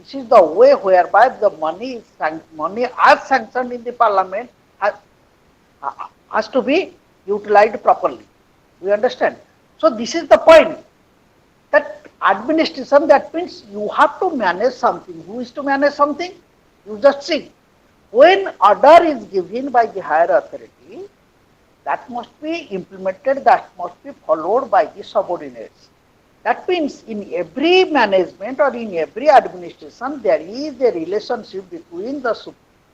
This is the way whereby the money as sanctioned in the parliament has, has to be utilized properly. We understand. So this is the point that administration, that means you have to manage something. Who is to manage something? You just see. When order is given by the higher authority, that must be implemented, that must be followed by the subordinates. That means in every management or in every administration, there is a relationship between the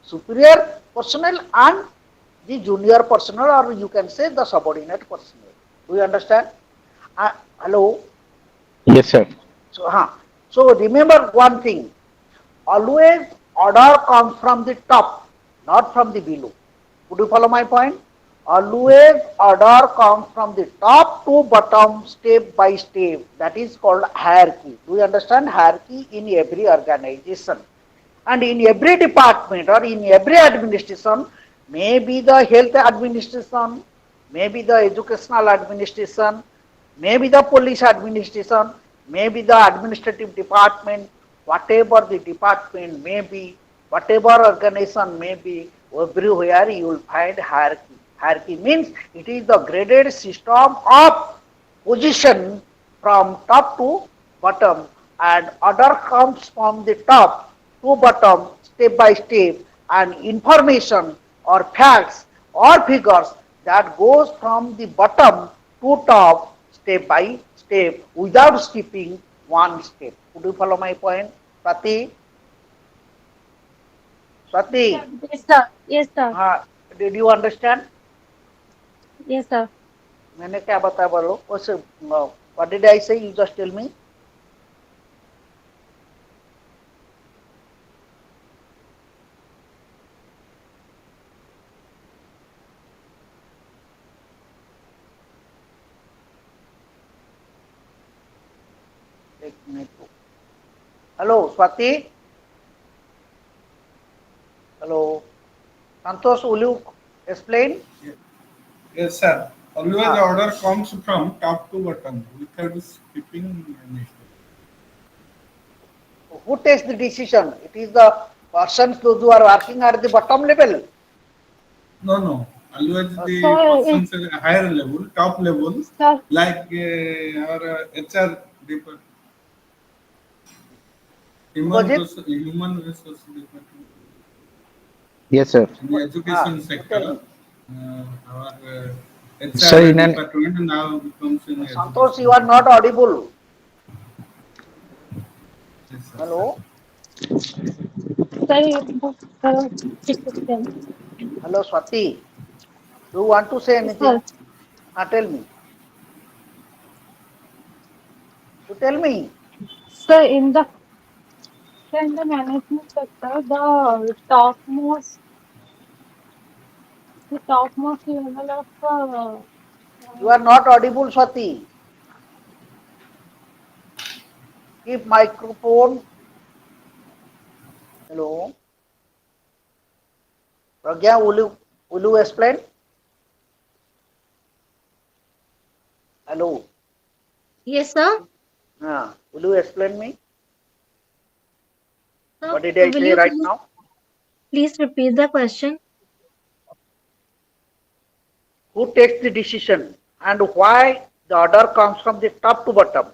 superior personnel and the junior personnel, or you can say the subordinate personnel. Do you understand? Hello? Yes, sir. So, so remember one thing, always order comes from the top, not from the below. Would you follow my point? Always order comes from the top to bottom, step by step. That is called hierarchy. Do you understand? Hierarchy in every organization. And in every department or in every administration, maybe the health administration, maybe the educational administration, maybe the police administration, maybe the administrative department, whatever the department may be, whatever organization may be, everywhere you will find hierarchy. Hierarchy means it is the graded system of position from top to bottom, and order comes from the top to bottom, step by step, and information or facts or figures that goes from the bottom to top, step by step, without skipping one step. Could you follow my point? Swati? Swati, Yes, sir. Yes, sir. did you understand? Yes, sir. मैंने क्या बताया बोलो? What did I say? You just tell me. एक minute. Hello, Swati. Hello. Santosh, will you explain? Yes, sir. Always Ah, the order comes from top to bottom without skipping any step. who takes the decision? It is the persons those who are working at the bottom level. No, no. Always the Sir, persons at a higher level, top level, sir, like our HR department, Was it? human resource department, Yes, sir. in the education You tell sector, me. our Sir, HR in an department now becomes in Santosh, education you are not department. audible. Yes, sir. Hello? sir, Hello, Swati. Do you want to say sir, anything? Tell me. You tell me. sir, in the management sector, the topmost level of You are not audible, Swati. Keep microphone. Hello? Pragya, will you explain? Hello? yes, sir. Will you explain me? Sir, What did I will say you right now? please repeat the question? Who takes the decision and why the order comes from the top to bottom?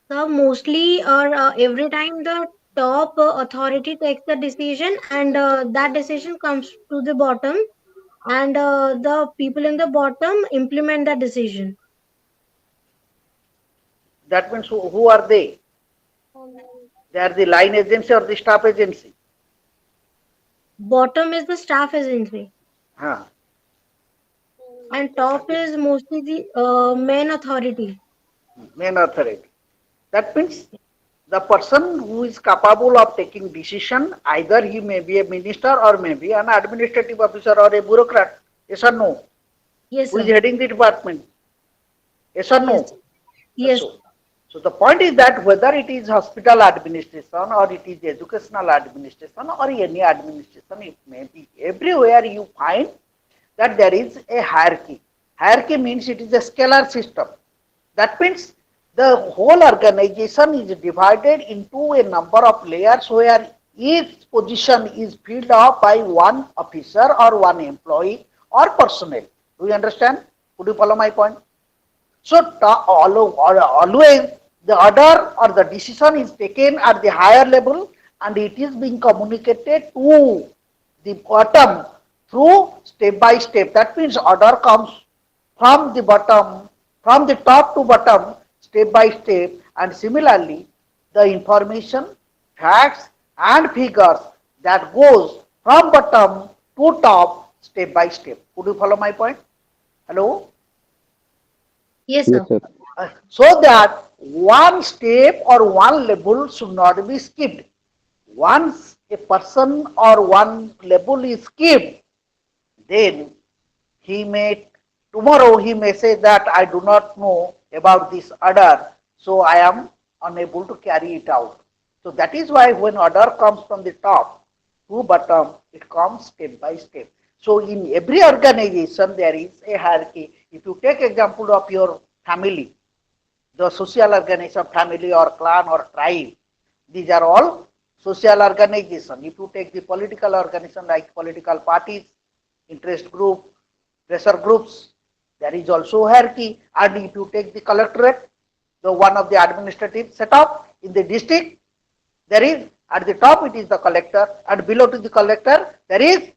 Sir, mostly or every time the top authority takes the decision, and that decision comes to the bottom, and the people in the bottom implement the decision. That means who are they? They are the line agency or the staff agency. Bottom is the staff agency, Huh. and top is mostly the main authority. Main authority. That means the person who is capable of taking decision, either he may be a minister or may be an administrative officer or a bureaucrat. Yes or no? Yes, Who is sir. heading the department? Yes or Yes, no? yes, So, so the point is that whether it is hospital administration or it is educational administration or any administration, it may be everywhere you find that there is a hierarchy. Hierarchy means it is a scalar system. That means The whole organization is divided into a number of layers where each position is filled up by one officer or one employee or personnel. Do you understand? Could you follow my point? So always the order or the decision is taken at the higher level and it is being communicated to the bottom through step by step. That means order comes from the bottom, from the top to bottom, step by step, and similarly the information, facts and figures that goes from bottom to top step by step. Could you follow my point? Hello? Yes, Yes, sir. sir. So that one step or one level should not be skipped. Once a person or one level is skipped, then he may tomorrow he may say that I do not know about this order, so I am unable to carry it out. So that is why when order comes from the top to bottom, it comes step by step. So in every organization there is a hierarchy. If you take example of your family, the social organization, family or clan or tribe, these are all social organization. If you take the political organization like political parties, interest group, pressure groups, there is also hierarchy. And if you take the collectorate, the one of the administrative setup in the district, there is at the top it is the collector, and below to the collector there is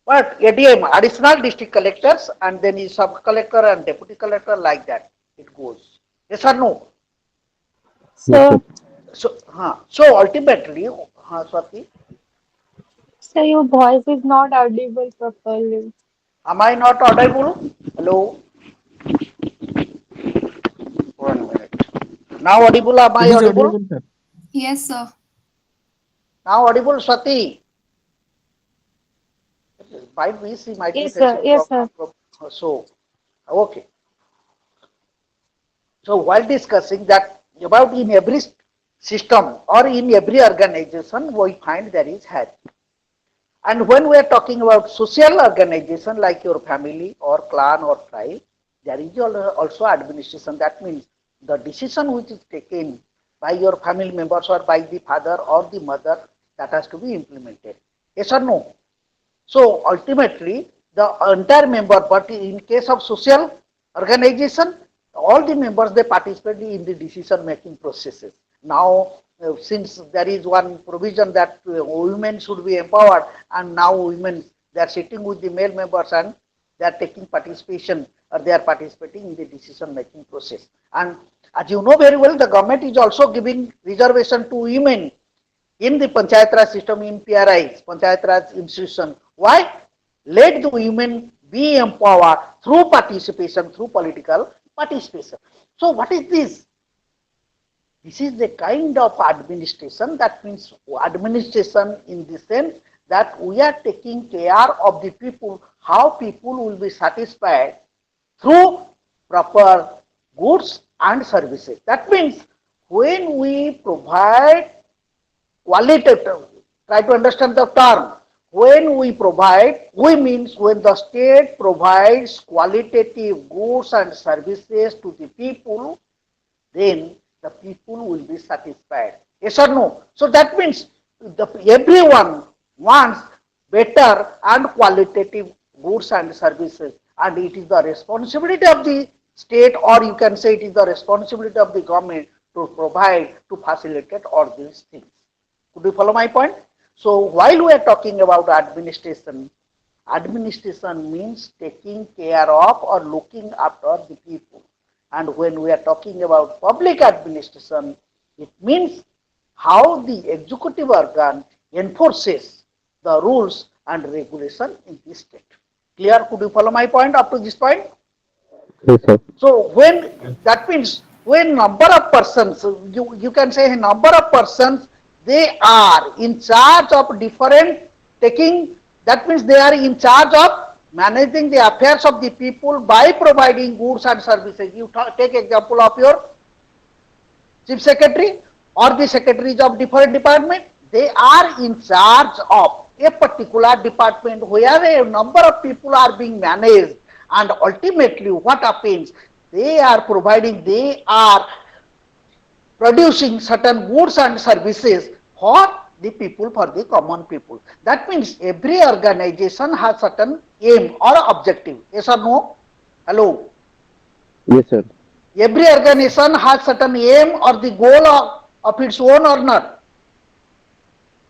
what ADM, additional district collectors, and then is sub collector and deputy collector, like that it goes. Yes or no? Yes, sir. So, So ultimately, Swati, so your voice is not audible properly. am I not audible? Hello, 1 minute. Now audible? Am It I is audible? audible, sir. Yes, sir. Now audible, Swati. Might be she might be Yes, sir. facing Yes, sir. problem. So okay. So while discussing that about in every system or in every organization, we find there is hierarchy. And when we are talking about social organization like your family or clan or tribe, there is also administration. That means the decision which is taken by your family members or by the father or the mother, that has to be implemented. Yes or no? So ultimately, the entire member, but in case of social organization, all the members they participate in the decision making processes. Now, since there is one provision that women should be empowered, and now women they are sitting with the male members and they are taking participation or they are participating in the decision making process. And as you know very well, the government is also giving reservation to women in the Panchayat Raj system, in PRIs, Panchayat Raj institution. Why? Let the women be empowered through participation, through political participation. So what is this? This is the kind of administration, that means administration in the sense that we are taking care of the people, how people will be satisfied through proper goods and services. That means when we provide qualitative, try to understand the term. When we provide, we means when the state provides qualitative goods and services to the people, then the people will be satisfied. Yes or no? So that means everyone wants better and qualitative goods and services, and it is the responsibility of the state, or you can say it is the responsibility of the government to provide, to facilitate all these things. Could you follow my point? So while we are talking about administration, administration means taking care of or looking after the people. And when we are talking about public administration, it means how the executive organ enforces the rules and regulation in the state. Clear? Could you follow my point up to this point? Yes, sir. So when that means when number of persons, you can say a number of persons, they are in charge of different taking, that means they are in charge of managing the affairs of the people by providing goods and services. You take example of your chief secretary or the secretaries of different department, they are in charge of a particular department where a number of people are being managed, and ultimately what happens, they are providing, they are producing certain goods and services for the people, for the common people. That means every organization has certain aim or objective. Yes or no? Hello. Yes, sir. Every organization has certain aim or the goal of its own or not.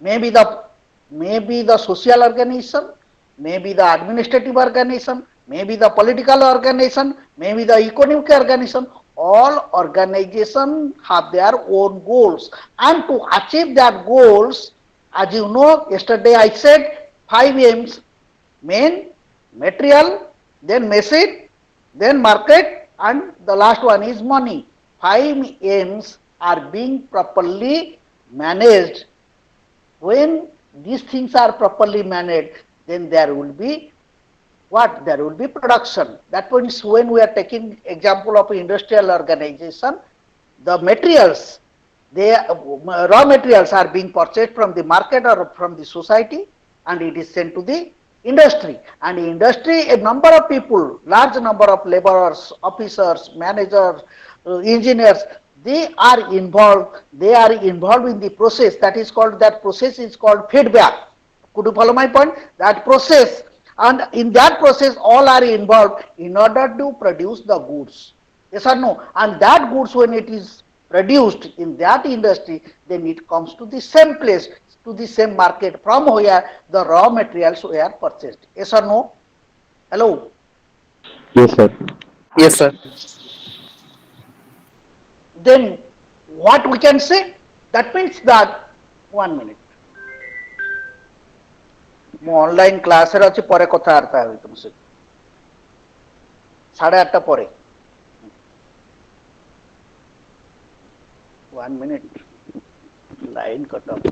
Maybe the social organization, maybe the administrative organization, maybe the political organization, maybe the economic organization. All organizations have their own goals, and to achieve that goals, as you know, yesterday I said 5 aims: main, material, then message, then market, and the last one is money. 5 aims are being properly managed. When these things are properly managed, then there will be what? There will be production. That means when we are taking example of industrial organization, the materials, they raw materials are being purchased from the market or from the society, and it is sent to the industry. And industry, a number of people, large number of laborers, officers, managers, engineers, they are involved in the process. That process is called feedback. Could you follow my point? That process, and in that process all are involved in order to produce the goods. Yes or no? And that goods, when it is produced in that industry, then it comes to the same place, to the same market from where the raw materials were purchased. Yes or no? Hello? Yes, sir. Yes, sir. Then what we can say? That means that, 1 minute. ମୁଁ online କ୍ଲାସରେ ଅଛି, ପରେ କଥାବାର୍ତ୍ତା ହେବି ତୁମ ସହିତ 8:30 ପରେ. 1 minute. Line cut off.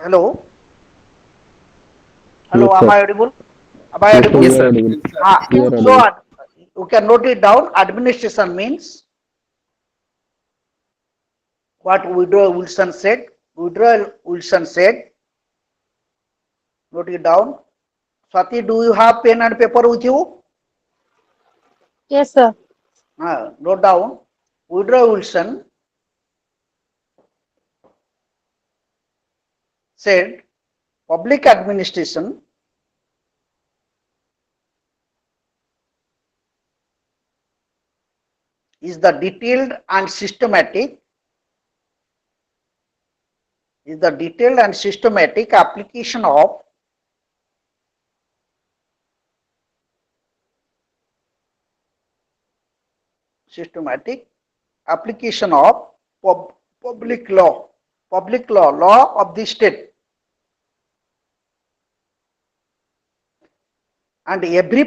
Hello? Hello, Yes, am sir. I audible? Am I Yes, sir. audible? You Yes, are sir. audible. Yes, sir. You are So, audible. you can note it down. Administration means what Woodrow Wilson said. Woodrow Wilson said, note it down. Swati, do you have pen and paper with you? Yes, sir. Note down. Woodrow Wilson said, public administration is the detailed and systematic application of pub, public law of the state, and every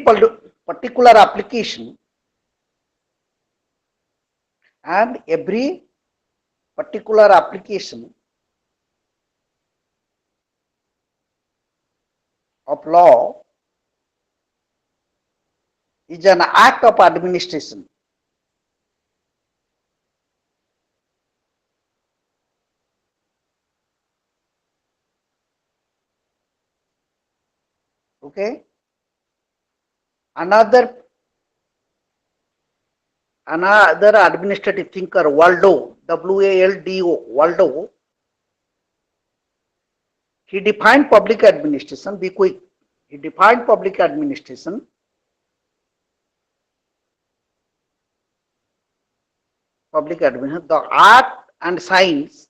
particular application of law is an act of administration. Okay. Another administrative thinker, Waldo, W-A-L-D-O, Waldo, he defined public administration. Be quick. He defined public administration the art and science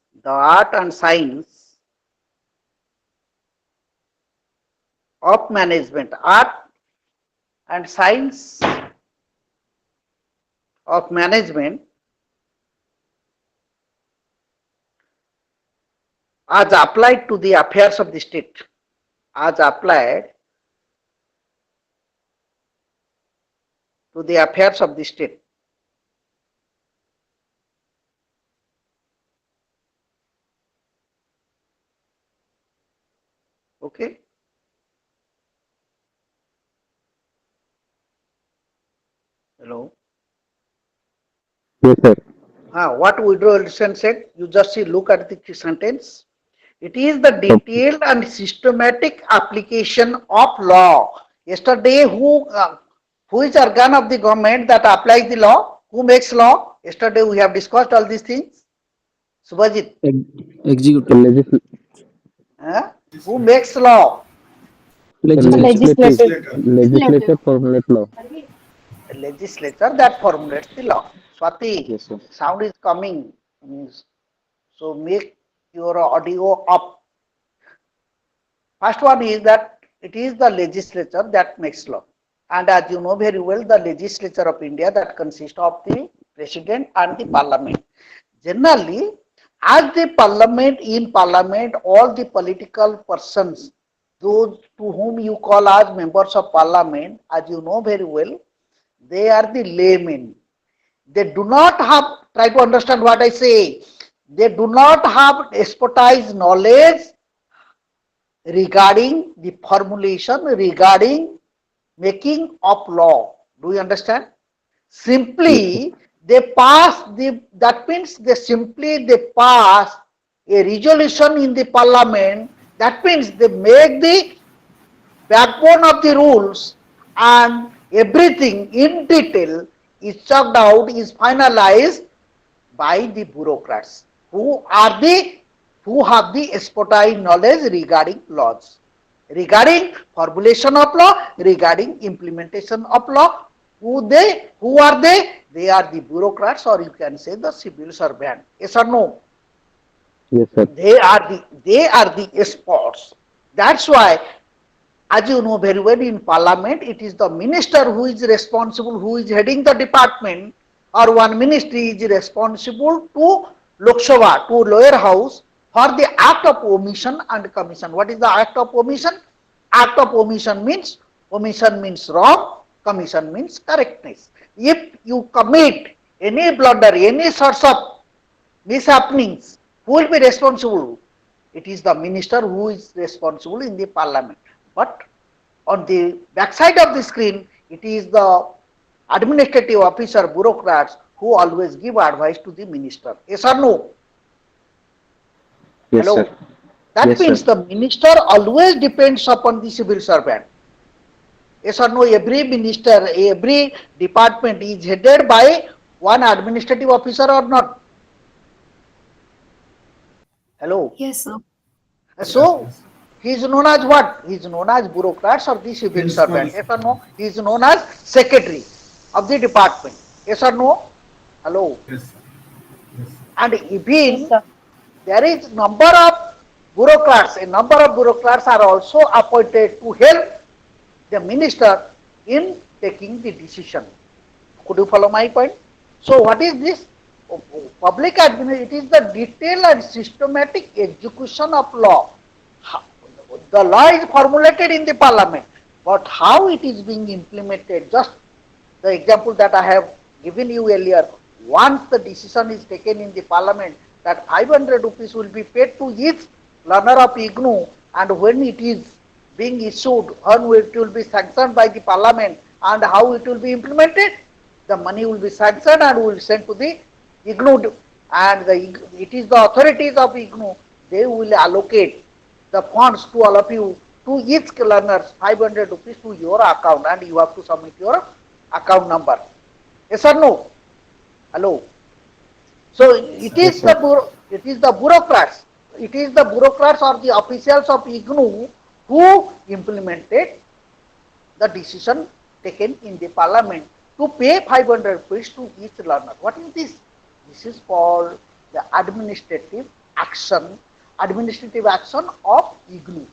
of management, art and science of management as applied to the affairs of the state, as applied to the affairs of the state. Okay. Hello. Yes, sir. What Woodrow Wilson said, you just see, look at the sentence. It is the Okay. detailed and systematic application of law. Yesterday, who is organ of the government that applies the law? Who makes law? Yesterday we have discussed all these things. Subhajit, Executive. who Legislature. makes law? The Legislature. legislative Legislator. legislature formulate law. A legislature that formulates the law. Swati, Yes, sir. sound is coming. So make your audio up. First one is that it is the legislature that makes law. And as you know very well, the legislature of India that consists of the president and the parliament. Generally, as the parliament, in parliament, all the political persons, those to whom you call as members of parliament, as you know very well, they are the laymen. They do not have, try to understand what I say, they do not have expertise knowledge regarding the formulation, regarding making of law. Do you understand? Yes, sir. Simply they pass the, that means they pass a resolution in the parliament. That means they make the backbone of the rules, and everything in detail is chalked out, is finalized by the bureaucrats who have the expertise knowledge regarding laws, regarding formulation of law, regarding implementation of law. Who are they? They are the bureaucrats, or you can say the civil servant. Yes or no? Yes, sir. They are the experts. That's why, as you know very well, in parliament, it is the minister who is responsible, who is heading the department, or one ministry is responsible to Lok Sabha, to lower house, for the act of omission and commission. What is the act of omission? Act of omission means wrong, commission means correctness. If you commit any blunder, any sorts of mishappenings, who will be responsible? It is the minister who is responsible in the parliament. But on the backside of the screen, it is the administrative officer, bureaucrats, who always give advice to the minister. Yes or no? Yes, sir. Hello. That Yes, sir. means the minister always depends upon the civil servant. Yes or no? Every minister, every department is headed by one administrative officer or not? Hello. Yes, sir. Yes, So yes. he is known as what? He is known as bureaucrats or the civil Principal. servant. Yes or no? He is known as secretary of the department. Yes or no? Hello. Yes, sir. Yes, sir. And Yes, even sir. there is number of bureaucrats. A number of bureaucrats are also appointed to help the minister in taking the decision. Could you follow my point? So what is this? Public administration, it is the detailed and systematic execution of law. The law is formulated in the parliament, but how it is being implemented, just the example that I have given you earlier, once the decision is taken in the parliament that 500 rupees will be paid to each learner of IGNU, and when it is being issued, when it will be sanctioned by the parliament, and how it will be implemented, the money will be sanctioned and will sent to the IGNU, and it is the authorities of IGNU, they will allocate the funds to all of you, to each learner 500 rupees to your account, and you have to submit your account number. Yes or no? Hello. So it Yes, is sir. the bureaucrats. It is the bureaucrats or the officials of IGNU who implemented the decision taken in the parliament to pay 500 rupees to each learner. What is this? This is called the administrative action of IGNU.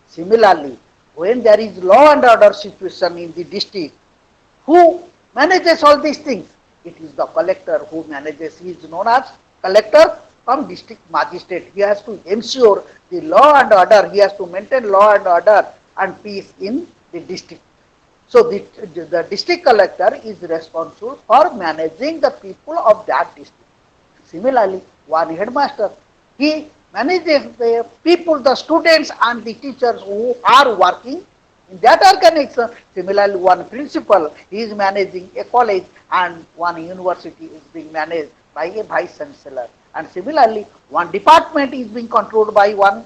Similarly, when there is law and order situation in the district, who manages all these things? It is the collector who manages. He is known as collector from district magistrate. He has to ensure the law and order. He has to maintain law and order and peace in the district. So the district collector is responsible for managing the people of that district. Similarly, one headmaster, he manages the people, the students and the teachers who are working in that organization. Similarly, one principal, he is managing a college, and one university is being managed by a vice chancellor. And similarly, one department is being controlled by one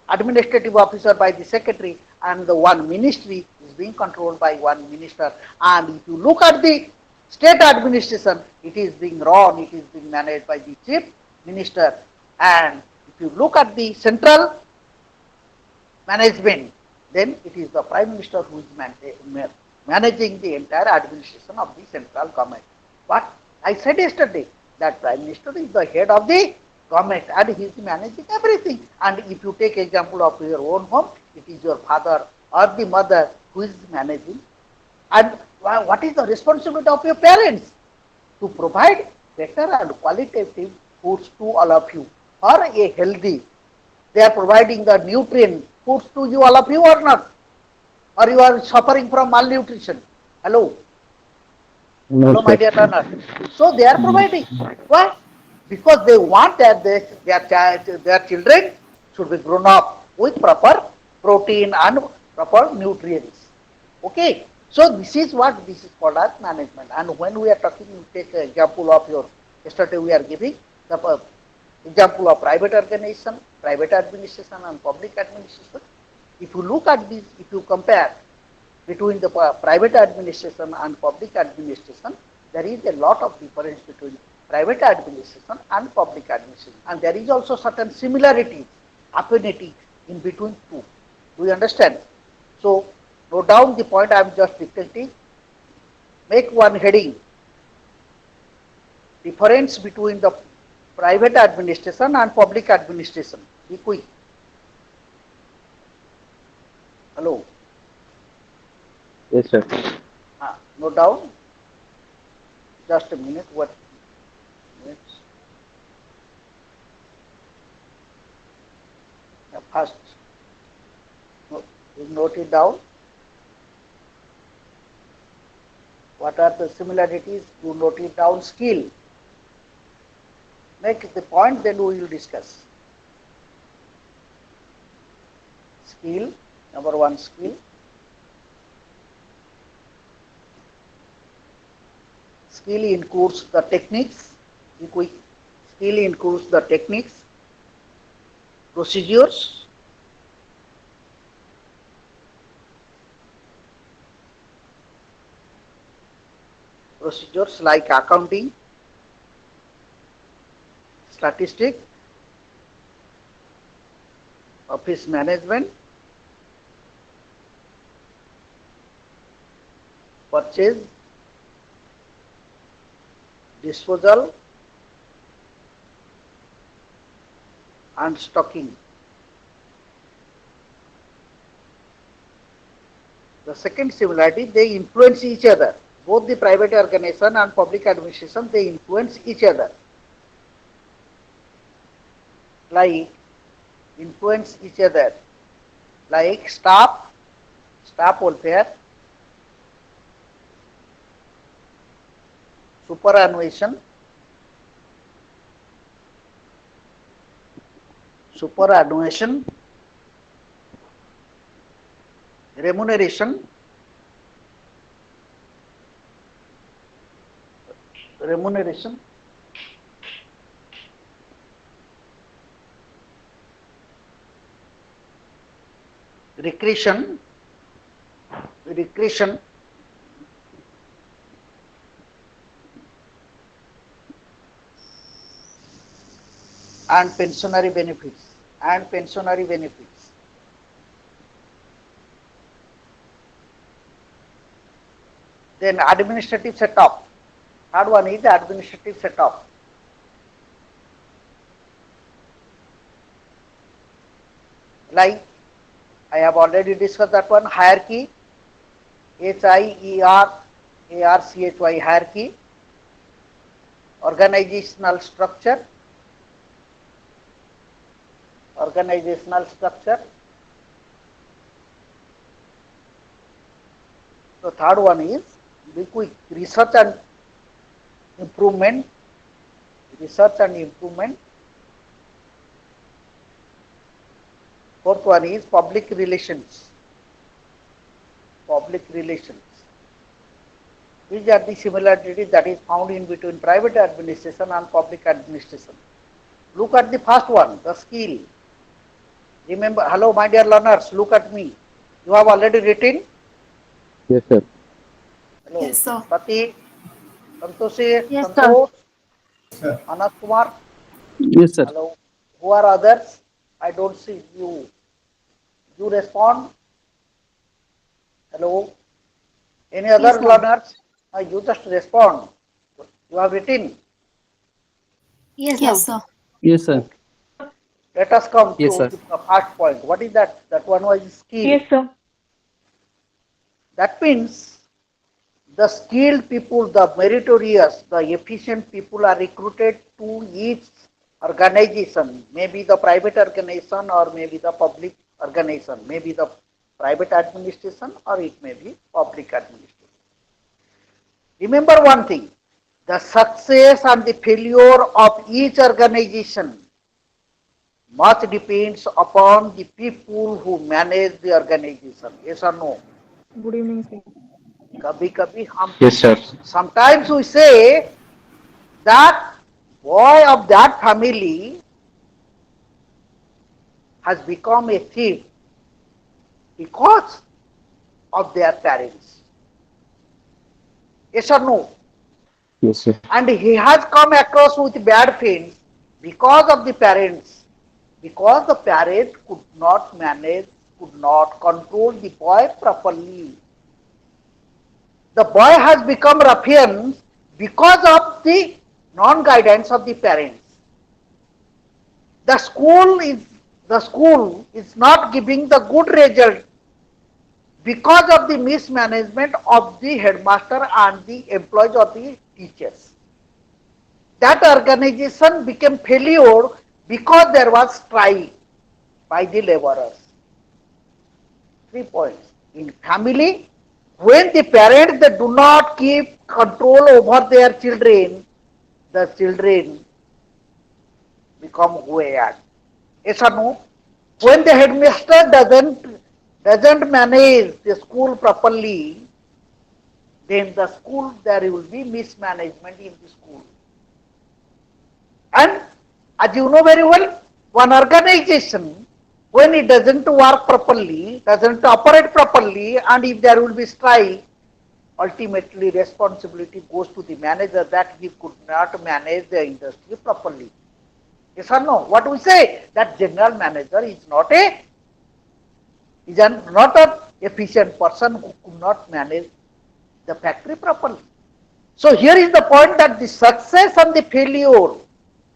administrative officer, by the secretary, and the one ministry is being controlled by one minister. And if you look at the state administration, it is being run, it is being managed by the chief minister. And if you look at the central management, then it is the prime minister who is managing the entire administration of the central government. But I said yesterday that prime minister is the head of the government and he is managing everything. And if you take example of your own home, it is your father or the mother who is managing. And what is the responsibility of your parents? To provide better and qualitative foods to all of you, or a healthy. They are providing the nutrient foods to you, all of you, or not? Or you are suffering from malnutrition? Hello? No, Hello, my sir. dear learner. So they are providing. Why? Because they want that their children should be grown up with proper protein and proper nutrients. Okay. So this is called as management. And when we are talking, you take an example of your, yesterday we are giving the example of private organization, private administration and public administration. If you look at this, if you compare between the private administration and public administration, there is a lot of difference between private administration and public administration. And there is also certain similarity, affinity in between two. Do you understand? So, note down the point I am just dictating. Make one heading. Difference between the private administration and public administration. Be quick. Hello. Yes, sir. Note down. Just a minute. What? Minutes. First, note it down. What are the similarities? You note it down. Skill. Make the point, then we will discuss. Skill. Number one, skill. Skill includes the techniques. Skill includes the techniques, procedures, like accounting, statistics, office management, purchase, disposal, and stocking. The second similarity, they influence each other. Both the private organization and public administration, they influence each other. Like influence each other, like staff welfare, superannuation, remuneration, recreation, and pensionary benefits. Then administrative setup. Third one is the administrative setup. Like I have already discussed that one, hierarchy, HIERARCHY, hierarchy, organizational structure, The third one is be quick, improvement, research and improvement. Fourth one is public relations. Public relations. These are the similarities that is found in between private administration and public administration. Look at the first one, the skill. Remember, hello my dear learners, look at me. You have already written? Yes, sir. Hello. Yes, sir. Sati, Santoshi, Yes, sir. Santosh, Sir. Anas Kumar. Yes, sir. Hello. Who are others? I don't see you. You respond. Hello. Any other Yes, sir. learners? You just respond. You have written. Yes, sir. Yes, sir. Yes, sir. Okay. Let us come Yes, to sir. the first point. What is that? That one was skill. Yes, sir. That means the skilled people, the meritorious, the efficient people are recruited to each organization, maybe the private organization or maybe the public organization, maybe the private administration or it may be public administration. Remember one thing, the success and the failure of each organization much depends upon the people who manage the organization. Yes or no? Good evening, sir. कभी कभी हम Yes, sir. sometimes we say that boy of that family has become a thief because of their parents. Yes or no? Yes, sir. And he has come across with bad friends because of the parents, because the parent could not manage, could not control the boy properly. The boy has become ruffian because of the non-guidance of the parents. The school is not giving the good result because of the mismanagement of the headmaster and the employees or the teachers. That organization became failure because there was strike by the laborers. 3 points. In family, when the parents they do not keep control over their children, the children become weird. Yes or no? When the headmaster doesn't manage the school properly, then the school there will be mismanagement in the school. And as you know very well, one organization when it doesn't work properly, doesn't operate properly, and if there will be strike, ultimately responsibility goes to the manager that he could not manage the industry properly. Yes or no? What we say? That general manager is not a not an efficient person who could not manage the factory properly. So here is the point that the success and the failure,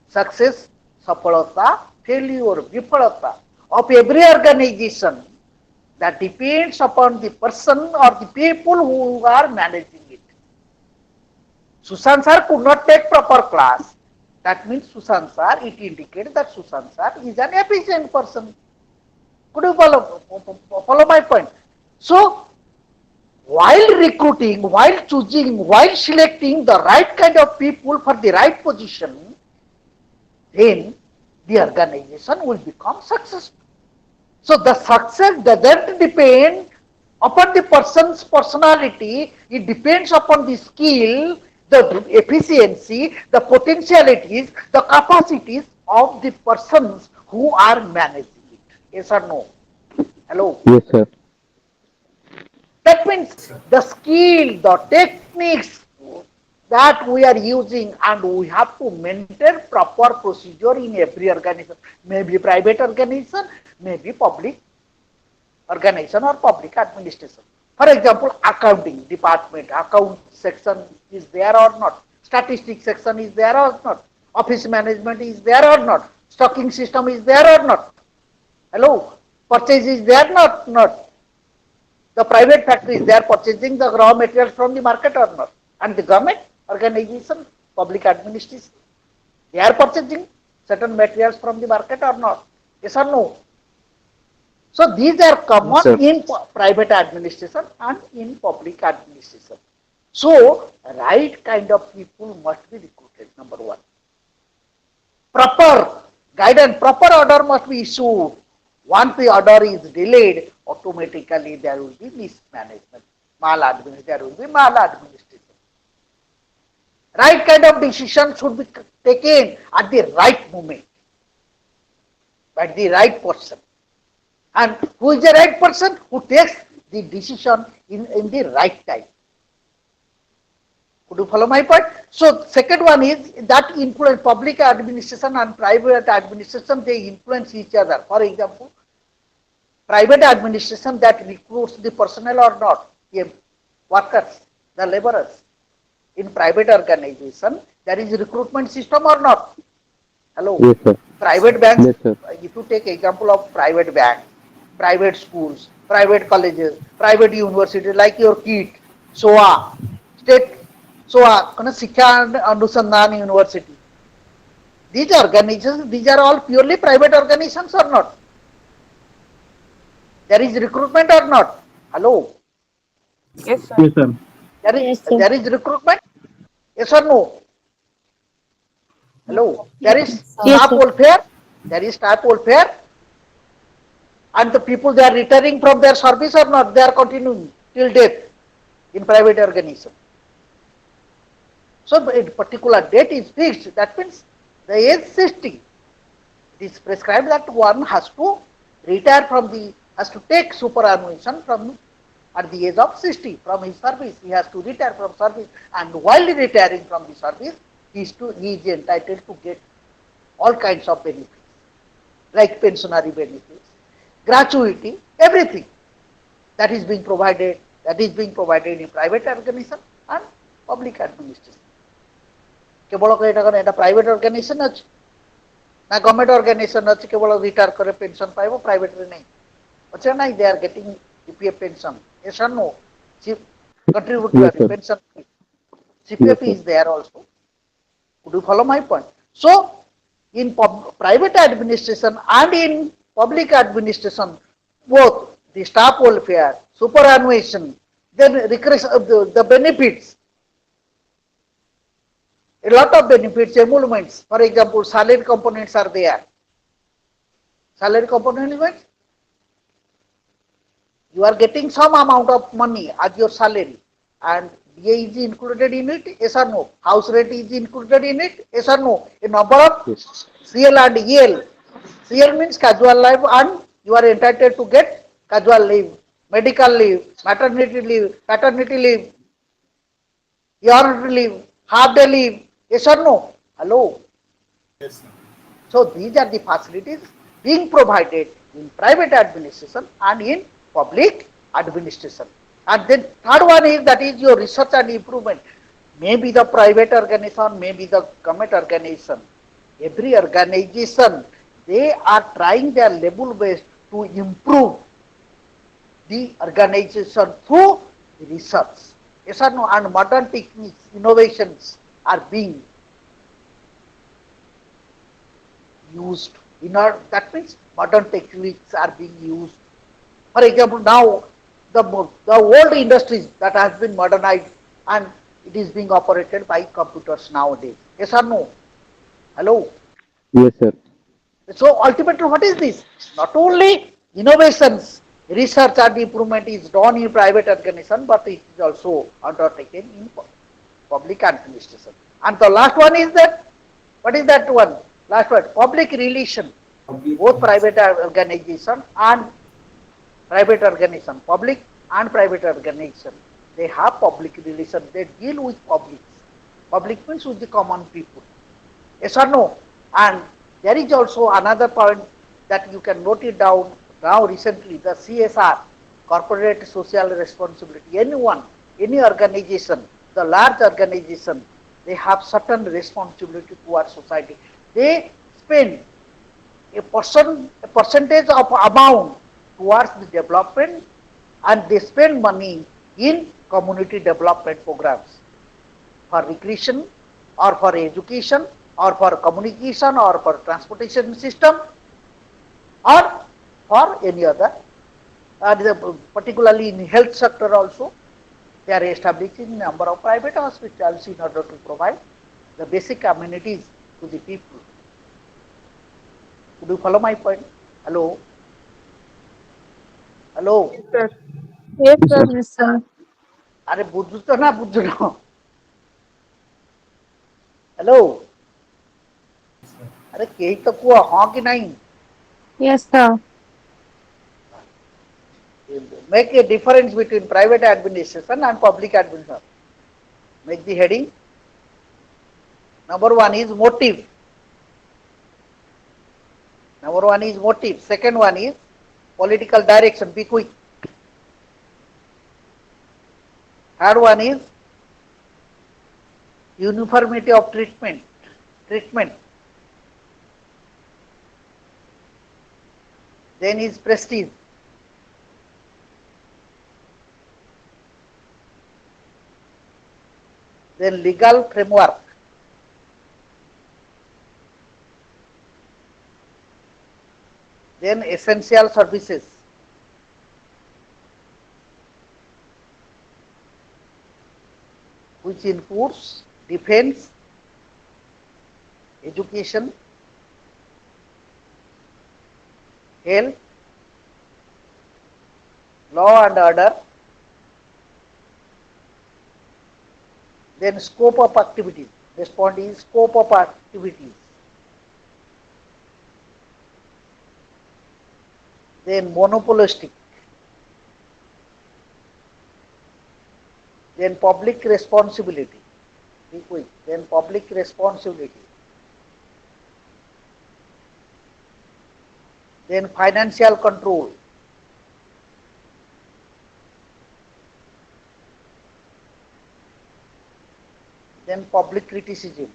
success, sapalata, failure, vipalata of every organization that depends upon the person or the people who are managing it. Sushant sir could not take proper class. That means Sushant sir, it indicates that Sushant sir is an efficient person. Could you follow my point? So, while recruiting, while choosing, while selecting the right kind of people for the right position, then the organization will become successful. So the success doesn't depend upon the person's personality, it depends upon the skill, the efficiency, the potentialities, the capacities of the persons who are managing it. Yes or no? Hello? Yes, sir. That means the skill, the techniques that we are using and we have to maintain proper procedure in every organization, maybe private organization, maybe public organization or public administration. For example, accounting department, account section is there or not, statistics section is there or not, office management is there or not, stocking system is there or not. Hello, purchase is there not. The private factories, they are purchasing the raw materials from the market or not. And the government organization, public administration, they are purchasing certain materials from the market or not. Yes or no? So these are Yes, common sir. in private administration and in public administration. So right kind of people must be recruited, number one. Proper guidance, proper order must be issued. Once the order is delayed, automatically there will be mismanagement, maladministration, there will be maladministration. Right kind of decision should be taken at the right moment by the right person. And who is the right person? Who takes the decision in the right time. Could you follow my point? So second one is that influence public administration and private administration, they influence each other. For example, private administration that recruits the personnel or not, the workers, the laborers. In private organization, there is recruitment system or not? Hello. Yes, sir. Private banks, Yes, sir. if you take example of private bank, private schools, private colleges, private universities like your KIT, SOA, state SOA, Sikha Anusandhan University. These organizations, these are all purely private organizations or not? There is recruitment or not? Hello. Yes, sir. Yes, sir. Yes, sir. There is recruitment? Yes or no? Hello. There is Yes, staff sir. welfare. There is staff welfare. And the people, they are retiring from their service or not, they are continuing till death in private organization. So a particular date is fixed, that means the age 60. It is prescribed that one has to retire from the, has to take superannuation from at the age of 60 from his service. He has to retire from service, and while retiring from the service, he is entitled to get all kinds of benefits like pensionary benefits, gratuity, everything that is being provided in private organization and public administration. केवल एटा private organisation अच्छी ना government organisation अच्छी केवल retire करे pension पाइबो private रे नहीं अच्छे ना they are getting EPF pension yes or no contribute to Yes, your sir. pension Yes, CPF sir. is there also. Could you follow my point? So in private administration and in public administration, both the staff welfare, superannuation, then the benefits, a lot of benefits, emoluments. For example, salary components are there. Salary component means you are getting some amount of money as your salary, and DA is included in it, yes or no? House rent is included in it, yes or no? A number of Yes. CL and EL. CL means casual leave, and you are entitled to get casual leave, medical leave, maternity leave, paternity leave, yearly leave, half day leave, yes or no? Hello. Yes, sir. So these are the facilities being provided in private administration and in public administration. And then third one is that is your research and improvement. Maybe the private organization, maybe the government organization. Every organization, they are trying their level best to improve the organization through the research. Yes or no? And modern techniques, innovations are being used in our, that means modern techniques are being used. For example, now the old industries that has been modernized and it is being operated by computers nowadays. Yes or no? Hello. Yes, sir. So ultimately, what is this? Not only innovations, research and improvement is done in private organization, but it is also undertaken in public administration. And the last one is that, what is that one? Last one, public relation. Public Both private organization and public and private organization, they have public relation. They deal with public. Public means with the common people. Yes or no? And there is also another point that you can note it down now recently, the CSR, corporate social responsibility. Anyone, any organization, the large organization, they have certain responsibility towards society. They spend a percentage of amount towards the development, and they spend money in community development programs for recreation or for education or for communication or for transportation system or for any other particularly in health sector also, they are establishing number of private hospitals in order to provide the basic amenities to the people. Could you follow my point? Hello, hello. Sir. Yes, Yes, sir. sir. Yes, sir. अरे बुझुतो ना बुझुनो. Hello. अरे केही तो कुआ हाँ कि नहीं. Yes, sir. Make a difference between private administration and public administration. Make the heading. Number one is motive. Number one is motive. Second one is political direction. Be quick. Third one is uniformity of treatment. Treatment. Then is prestige. Then legal framework. Then essential services. Which includes defense, education, health, law and order, then scope of activities. This point is scope of activities. Then monopolistic, then public responsibility. Be quick. Then public responsibility. Then financial control. Then public criticism.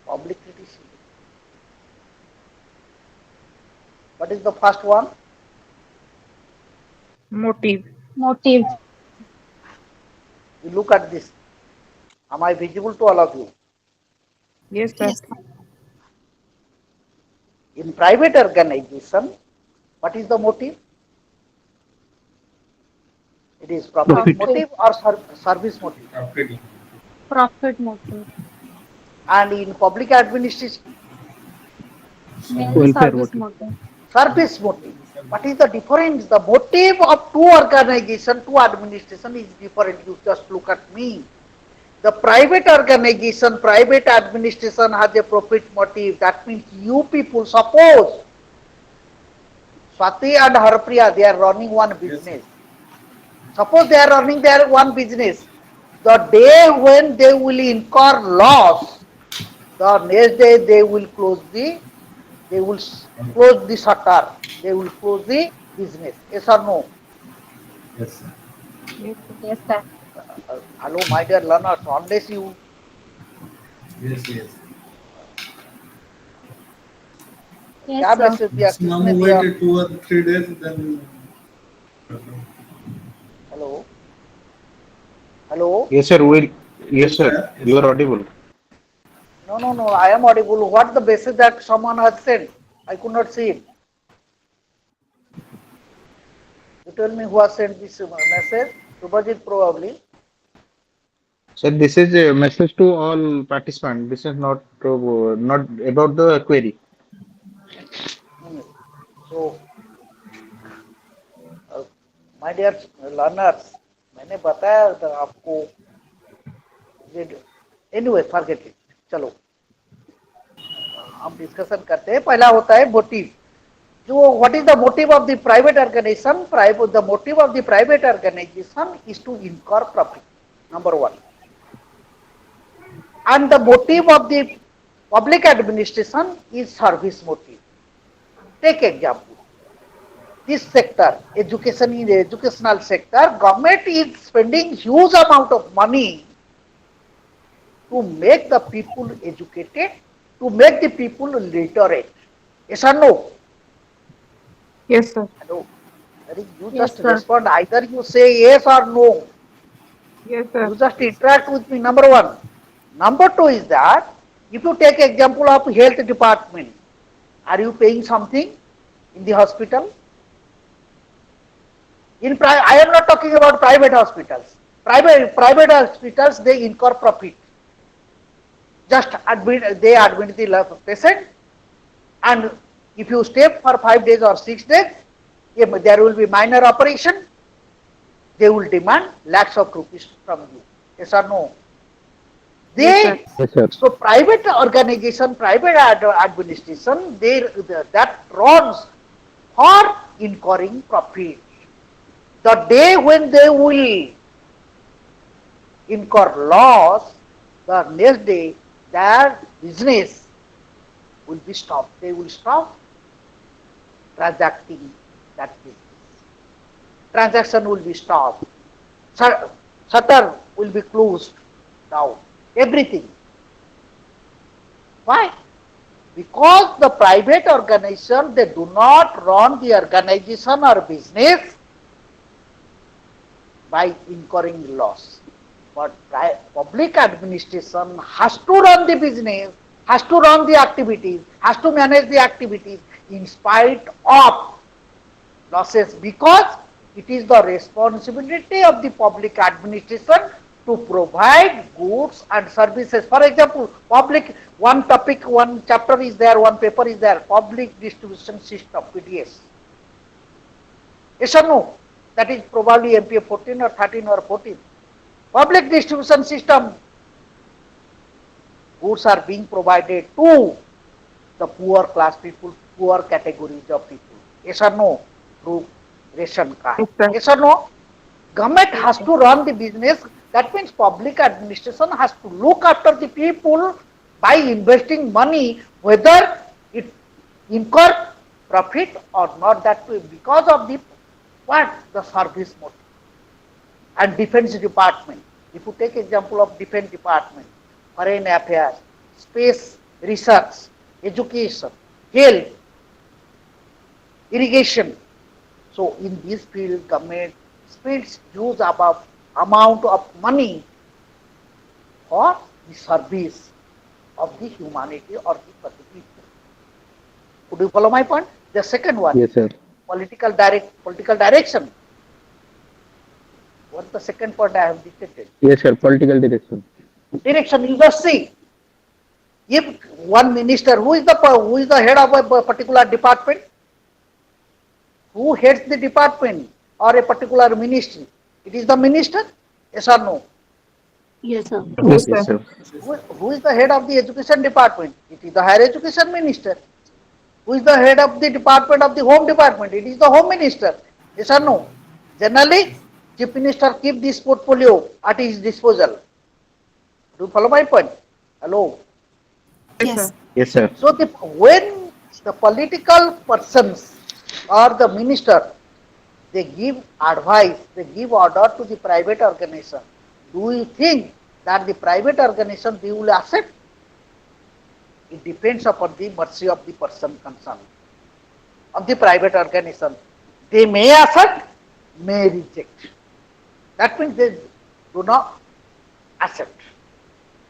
Public criticism. What is the first one? Motive. Motive. You look at this. Am I visible to all of you? Yes, sir. In private organization, what is the motive? It is profit Profit. Profit. motive or service motive. After Profit motive. And in public administration, Means Welfare service motive. motive. service motive. What is the difference? The motive of two organization, two administration is different. You just look at me. The private organization, private administration has a profit motive. That means you people, suppose Swati and Harpriya, they are running one business. Suppose they are running their one business. The day when they will incur loss, the next day they will close the shutter. They will close the business. Yes or no? yes, sir. Yes, sir. Yes, sir. Hello, my dear learners. Unless you Yes, yes. Yes, क्या sir. Message दिया किसने Maximum दिया wait 2 or 3 days, then hello hello Yes, sir. Will. Yes, yes, sir. sir. Yes, You are sir. audible. no I am audible what the message that someone has sent I could not see it you tell me who has sent this message Subhajit probably Sir, this is a message to all participants. This is not about the query. Hmm. so uh, my dear learners मैंने बताया था आपको anyway forget it चलो हम discussion करते हैं पहला होता है मोटिव जो what is the motive of the private organization the motive of the private organization is to incur profit number one and the motive of the public administration is service motive take example this sector education in the educational sector government is spending huge amount of money to make the people educated to make the people literate yes or no Yes, sir. hello you Yes, just sir. respond either you say yes or no Yes, sir. You just interact with me, number one. Number two is that if you take example of health department, are you paying something in the hospital? I am not talking about private hospitals. Private hospitals, they incur profit. Just admit, they admit the patient, and if you stay for 5 days or 6 days, if there will be minor operation, they will demand lakhs of rupees from you. Yes or no? Yes, sir. They Yes, sir. so private organization, private administration, that runs for incurring profit. The day when they will incur loss, the next day their business will be stopped. They will stop transacting that business. Transaction will be stopped. Shutter will be closed down. Everything. Why? Because the private organization, they do not run the organization or business by incurring loss. But public administration has to run the business, has to run the activities, has to manage the activities in spite of losses, because it is the responsibility of the public administration to provide goods and services. For example, public, one topic, one chapter is there, one paper is there, public distribution system, PDS. Yes or no? That is probably MPA 14 or 13 or 14. Public distribution system, goods are being provided to the poor class people, poor categories of people. Yes or no? Through ration card. Yes, sir. Yes or no? Government Yes, has sir. to run the business. That means public administration has to look after the people by investing money, whether it incur profit or not. That way, because of the what, the service motive. And defense department. If you take example of defense department, foreign affairs, space research, education, health, irrigation. So in this field, government spends huge amount of money for the service of the humanity or the people. Could you follow my point? The second one, Yes, sir. political direction. What's the second point I have dictated? Yes, sir. Political direction. Direction. You just see, if one minister, who is the head of a particular department, who heads the department or a particular ministry? It is the minister. Yes or no? Yes, sir. Yes, Yes, sir. sir. Who is the head of the education department? It is the higher education minister. Who is the head of the department of the home department? It is the home minister. Yes or no? Generally, chief minister keep this portfolio at his disposal. Do you follow my point? Hello. Yes, sir. Yes, sir. So when the political persons or the minister, they give advice, they give order to the private organization, do you think that the private organization they will accept? It depends upon the mercy of the person concerned, of the private organization. They may accept, may reject. That means they do not accept.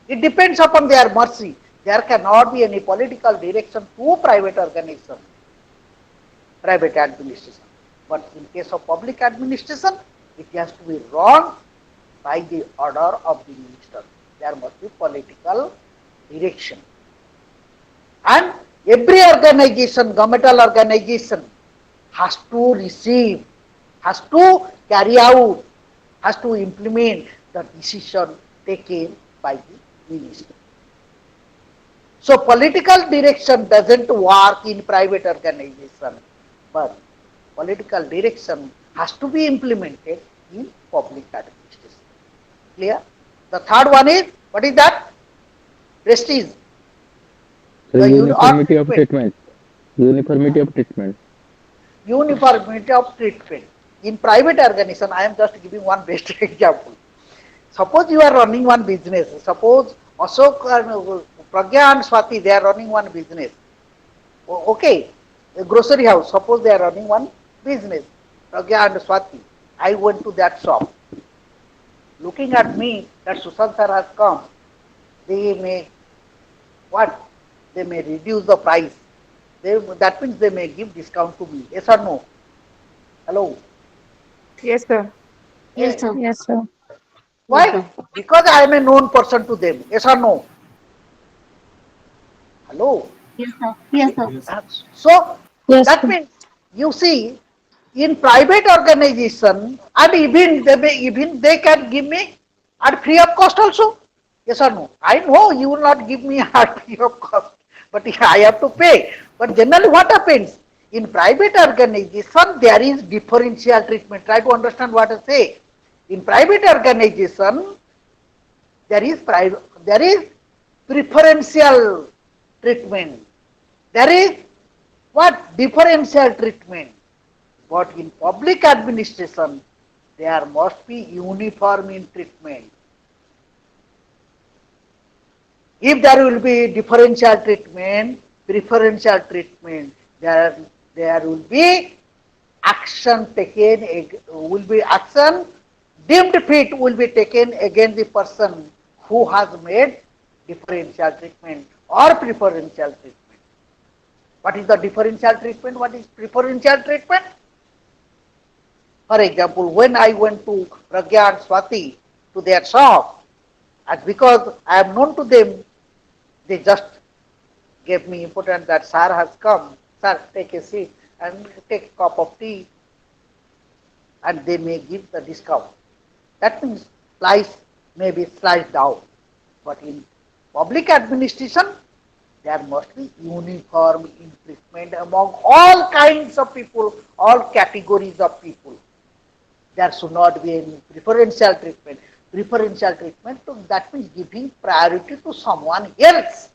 It depends upon their mercy. There cannot be any political direction to private organization, private administration. But in case of public administration, it has to be run by the order of the minister. There must be political direction. And every organization, governmental organization, has to receive, has to carry out, has to implement the decision taken by the minister. So political direction doesn't work in private organization, but political direction has to be implemented in public administration. Clear? The third one is, what is that? Prestige. So The uniformity of treatment. Uniformity of treatment. uniformity of treatment. In private organization, I am just giving one best example. Suppose you are running one business. Suppose Ashok, Pragya and Swati, they are running one business. Okay, a grocery house. Suppose they are running one business. Pragya and Swati. I went to that shop. looking at me that Sushant sir has come, they may what? They may reduce the price. That means they may give discount to me. Yes or no? Hello. Yes, sir. Yes, Eh, sir. Yes, sir. Yes, why? sir. Because I am a known person to them. Yes or no? Hello. Yes, sir. Yes, sir. Yes. So Yes, that sir. means you see in private organization and even they can give me at free of cost also. Yes or no? I know you will not give me at free of cost, but I have to pay. But generally what happens? In private organization there is differential treatment. Try to understand what I say. In private organization there is preferential treatment. There is what? Differential treatment. But in public administration, there must be uniform in treatment. If there will be differential treatment, preferential treatment, there will be action taken, will be action, deemed fit will be taken against the person who has made differential treatment or preferential treatment. What is the differential treatment? What is preferential treatment? For example, when I went to Pragya and Swati to their shop, and because I am known to them, they just gave me important that sir has come, sir take a seat and take a cup of tea, and they may give the discount. That means price may be sliced down. But in public administration, there must be uniform in treatment among all kinds of people, all categories of people. There should not be any preferential treatment. Preferential treatment, so that means giving priority to someone else.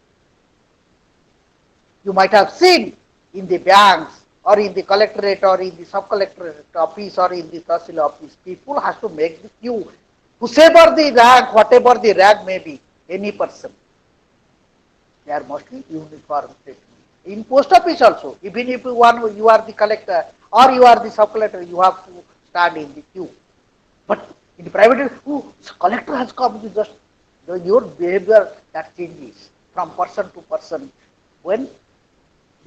You might have seen in the banks or in the collectorate or in the sub-collectorate office or in the tahsil office, people has to make the queue. Whosoever the rank, whatever the rank may be, any person, they are mostly uniform treatment. In post office also, even if you are the collector or you are the sub-collector, you have to stand in the queue. But in the private, oh, collector has come, you just your behavior that changes from person to person. When it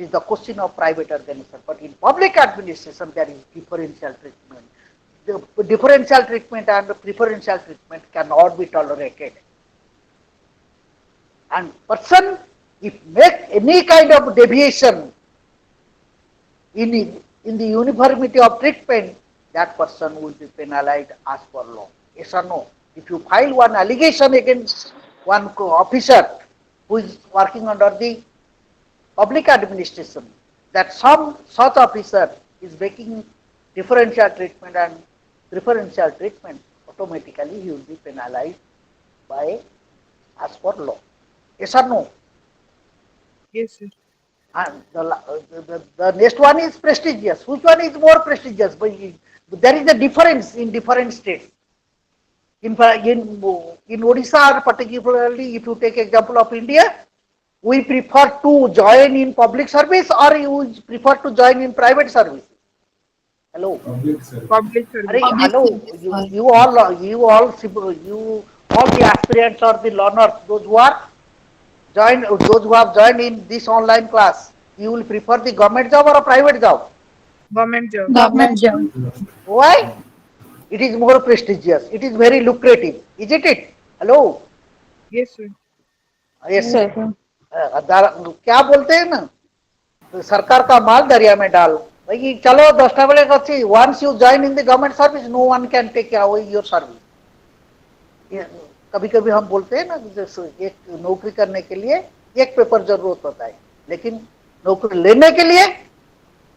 is the question of private organization, but in public administration there is differential treatment. The differential treatment and the preferential treatment cannot be tolerated. And person, if make any kind of deviation in the uniformity of treatment, that person will be penalized as per law. Yes or no? If you file one allegation against one officer who is working under the public administration, that some such officer is making differential treatment and preferential treatment, automatically he will be penalized by as per law. Yes or no? Yes, sir. And the next one is prestigious. Which one is more prestigious? There is a difference in different states. In Odisha, particularly, if you take example of India, we prefer to join in public service or you prefer to join in private service. Hello. Public service. Public service. Public Hello. service, sir. You all the aspirants or the learners, those who have joined in this online class, you will prefer the government job or a private job? Government job. Government job. Why? It is more prestigious. It is very lucrative, isn't it? Hello. Yes, sir. Yes. Yes, sir. क्या बोलते हैं ना, तो सरकार का माल दरिया में डाल भाई चलो 10टा बेले अच्छी once you join in the government service no one can take away your service. कभी कभी हम बोलते हैं ना जैसे एक नौकरी करने के लिए एक पेपर जरूरत होता है, लेकिन नौकरी लेने के लिए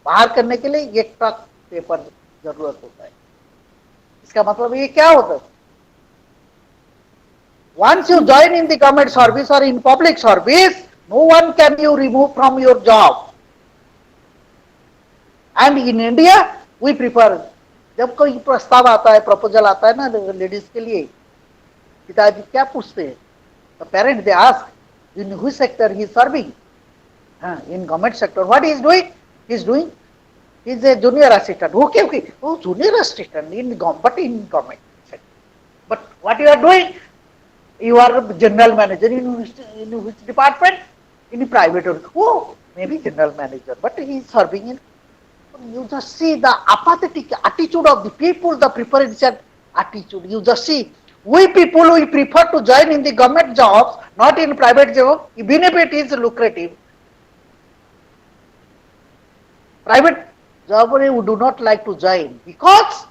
बाहर करने के लिए एक ट्रक पेपर जरूरत होता है. इसका मतलब ये क्या होता है? Once you join in the government service or in public service, no one can you remove from your job. And in India, we prefer, जब कोई प्रस्ताव आता है, प्रपोजल आता है ना लेडीज के लिए, पिताजी क्या पूछते हैं? The parent they ask, in which sector he is serving? In government sector. What he is doing? He is a junior assistant. Okay. Oh, junior assistant in government, but in government sector. But what you are doing? You are a general manager in which department? In a private or oh, maybe general manager, but he is serving in. You just see the apathetic attitude of the people, the preferential attitude. You just see, we people we prefer to join in the government jobs, not in private job, even if it is lucrative. Private job we do not like to join because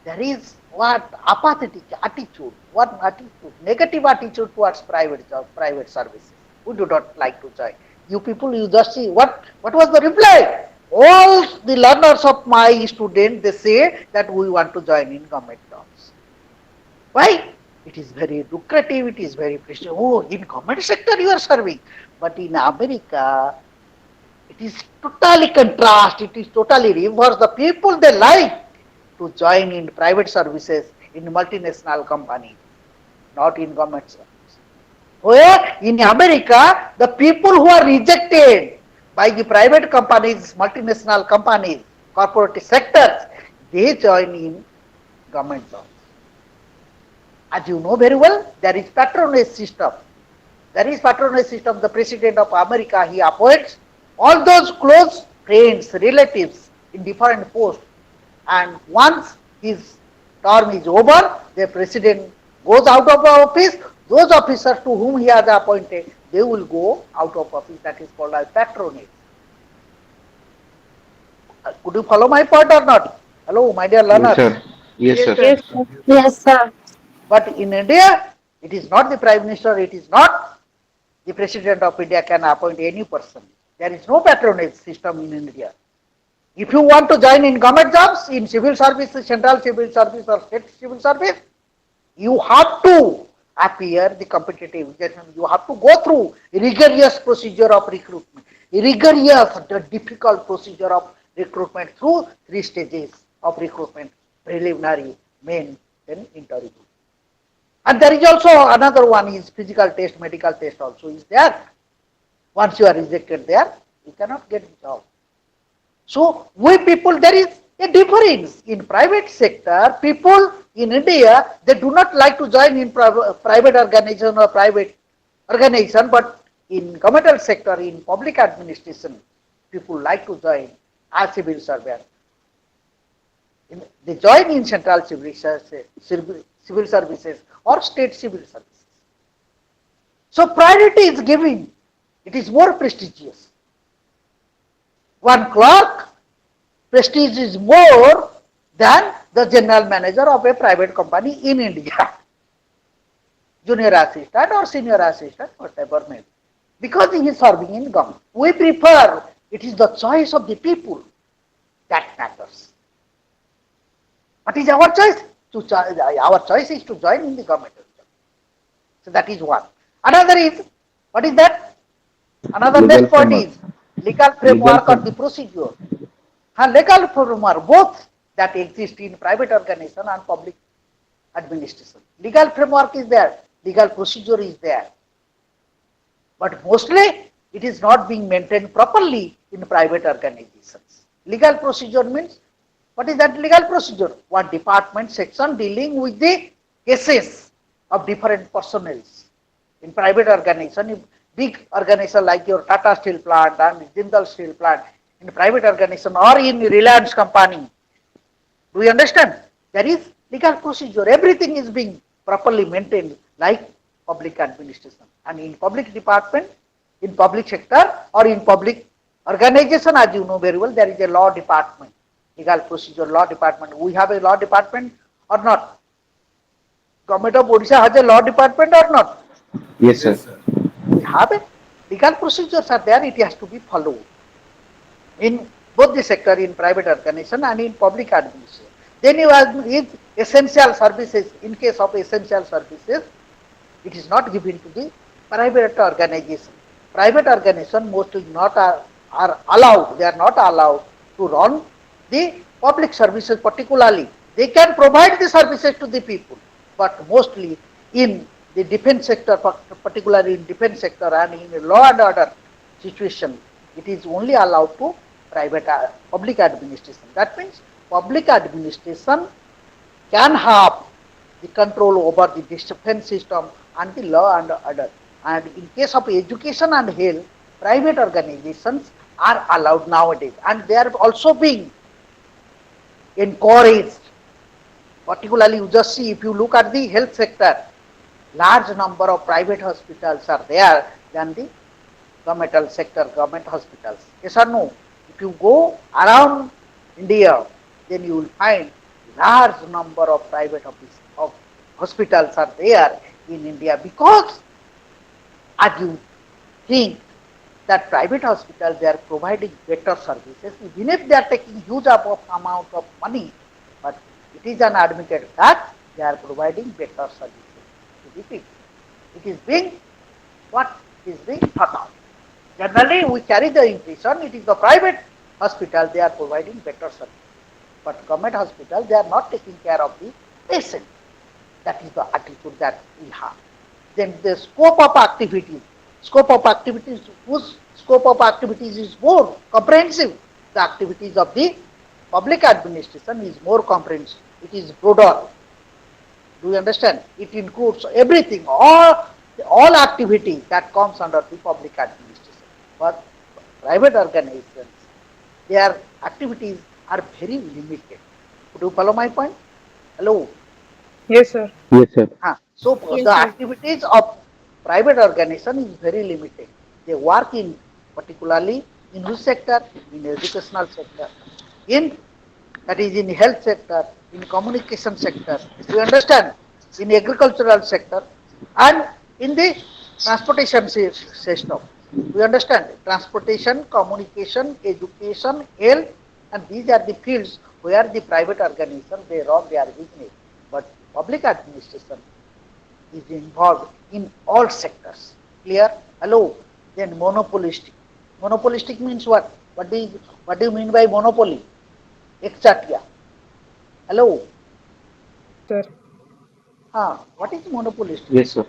there is what apathetic attitude, what attitude, negative attitude towards private job, private services. We do not like to join. You people, you just see what was the reply? All the learners of my student they say that we want to join in government jobs. Why? It is very lucrative. It is very precious. Oh, in government sector you are serving, but in America it is totally contrast. It is totally reverse. The people they like to join in private services in multinational companies, not in government service. Where in America, the people who are rejected by the private companies, multinational companies, corporate sectors, they join in government jobs. As you know very well, there is patronage system. There is patronage system. The president of America, he appoints all those close friends, relatives in different posts. And once his term is over, the president goes out of office. Those officers to whom he has appointed, they will go out of office. That is called as patronage. Could you follow my point or not? Hello, my dear Yes, learners. sir. Yes, Yes, sir. sir. Yes, sir. Yes, sir. But in India, it is not the Prime Minister, it is not the President of India can appoint any person. There is no patronage system in India. If you want to join in government jobs, in civil service, central civil service or state civil service, you have to appear the competitive exam. You have to go through rigorous procedure of recruitment, rigorous, the difficult procedure of recruitment through 3 stages of recruitment: preliminary, main, then interview. And there is also another one is physical test, medical test also is there. Once you are rejected there, you cannot get the job. So we people, there is a difference in private sector. People in India, they do not like to join in private organization or private organization, but in governmental sector, in public administration, people like to join as civil servant. They join in central civil services or state civil services. So priority is given. It is more prestigious. One clerk prestige is more than the general manager of a private company in India. Junior assistant or senior assistant, whatever may be. Because he is serving in government. We prefer, it is the choice of the people that matters. What is our choice? Our choice is to join in the government. So that is one. Another is, what is that? Another Legal next point framework. is legal Legal framework or the procedure. Legal framework, both that exist in private organization and public administration. Legal framework is there, legal procedure is there. But mostly it is not being maintained properly in private organizations. Legal procedure means, what is that legal procedure? One department section dealing with the cases of different personnel. In private organization, big organization like your Tata Steel plant and Jindal Steel plant, in private organization or in Reliance company, do you understand? There is legal procedure. Everything is being properly maintained like public administration. And in public department, in public sector or in public organization, as you know very well, there is a law department, legal procedure, law department. We have a law department or not? Government of Odisha has a law department or not? Yes, sir. Yes, sir. We have it. Legal procedures are there, it has to be followed in both the sector, in private organization and in public administration. Then you have essential services. In case of essential services, it is not given to the private organization. Private organization mostly not are allowed, they are not allowed to run the public services particularly. They can provide the services to the people, but mostly in the defense sector, particularly in defense sector and in law and order situation, it is only allowed to private public administration. That means public administration can have the control over the defense system and the law and order. And in case of education and health, private organizations are allowed nowadays, and they are also being encouraged. Particularly, you just see if you look at the health sector, large number of private hospitals are there than the governmental sector, government hospitals. Yes or no? If you go around India, then you will find large number of private of hospitals are there in India, because as you think that private hospitals, they are providing better services, even if they are taking huge amount of money, but it is an admitted fact they are providing better services to the people. It is being what is being thought of. Generally, we carry the impression it is the private hospital they are providing better service, but government hospital they are not taking care of the patient. That is the attitude that we have. Then the scope of activities. Scope of activities, whose scope of activities is more comprehensive. The activities of the public administration is more comprehensive. It is broader. Do you understand? It includes everything, all activities that comes under the public administration. But private organizations, their activities are very limited. Could you follow my point? Hello. Yes, sir. Yes, sir. So the Yes, sir. activities of private organization is very limited. They work in particularly in which sector? In educational sector, in that is in health sector, in communication sector. You understand? In agricultural sector, and in the transportation system. We understand transportation, communication, education, health, and these are the fields where the private organization they run their business. But public administration is involved in all sectors. Clear? Hello. Then monopolistic. Monopolistic means what? What do you mean by monopoly? Exchatia. Hello. Sir. What is monopolistic? Yes, sir.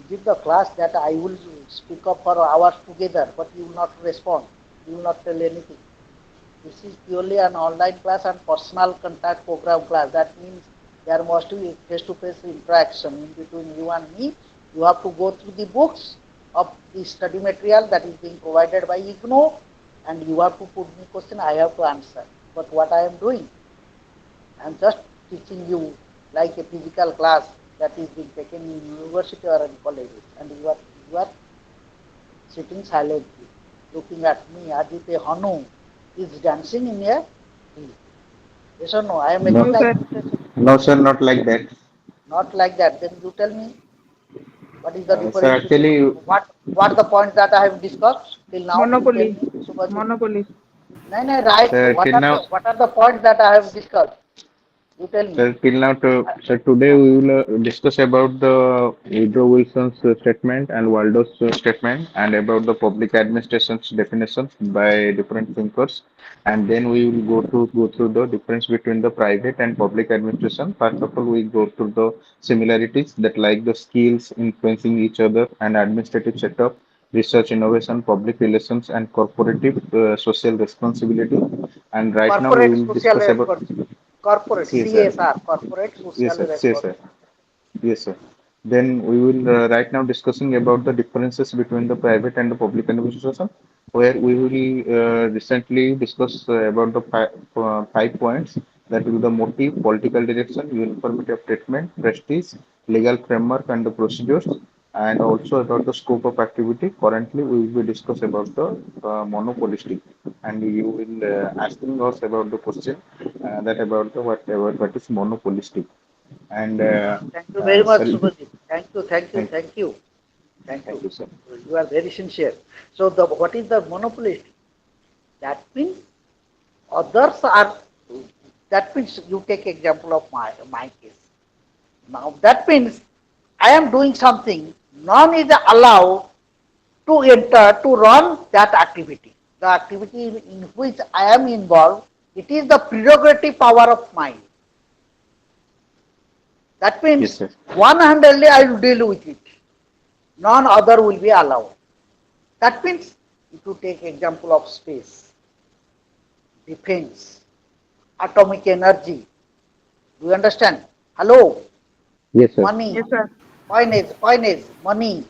Give the class that I will speak up for hours together, but you will not respond. You will not tell anything. This is purely an online class and personal contact program class. That means there must be face-to-face interaction in between you and me. You have to go through the books of the study material that is being provided by IGNO, and you have to put me question, I have to answer. But what I am doing, I am just teaching you like a physical class that is being taken in university or in colleges, and you are sitting silently, looking at me as if a Hanu is dancing in a field. Yes or no? I am making No, No, the sir. illustration. no, sir, not like that. Not like that. Then you tell me what is the Sir, difference between actually, what the points that I have discussed till now. You tell Monopoly. me, Subhajit. Monopoly. No, no, right. sir, till now, What are the points that I have discussed? You tell me. sir, today we will discuss about the Woodrow Wilson's statement and Waldo's statement and about the public administration's definitions by different thinkers. And then we will go through the difference between the private and public administration. First of all, we go through the similarities that like the skills influencing each other and administrative setup, research innovation, public relations, and corporative social responsibility. And right now we Corporate will social discuss about responsibility. Corporate yes, sir. CSR. Corporate social Yes, sir. Yes, sir. responsibility. Yes, sir. Then we will right now discussing about the differences between the private and the public administration, where we will recently discuss about the five points that will be the motive, political direction, uniformity of treatment, prestige, legal framework and the procedures, and also about the scope of activity. Currently, we will be discuss about the monopolistic, and you will asking us about the question that about the what is monopolistic. And Thank you very much, sir, Subhajit. Thank you, thank you, thank, thank you, thank you. thank you, sir. You are very sincere. So what is the monopolist? That means others are. That means you take example of my case. Now that means I am doing something. None is allowed to enter to run that activity. The activity in which I am involved, it is the prerogative power of mine. That Yes, means sir. one-handedly I will deal with it. None other will be allowed. That means if you take example of space, defense, atomic energy, do you understand? Hello, Yes, sir. money, Yes, sir. coinage, money.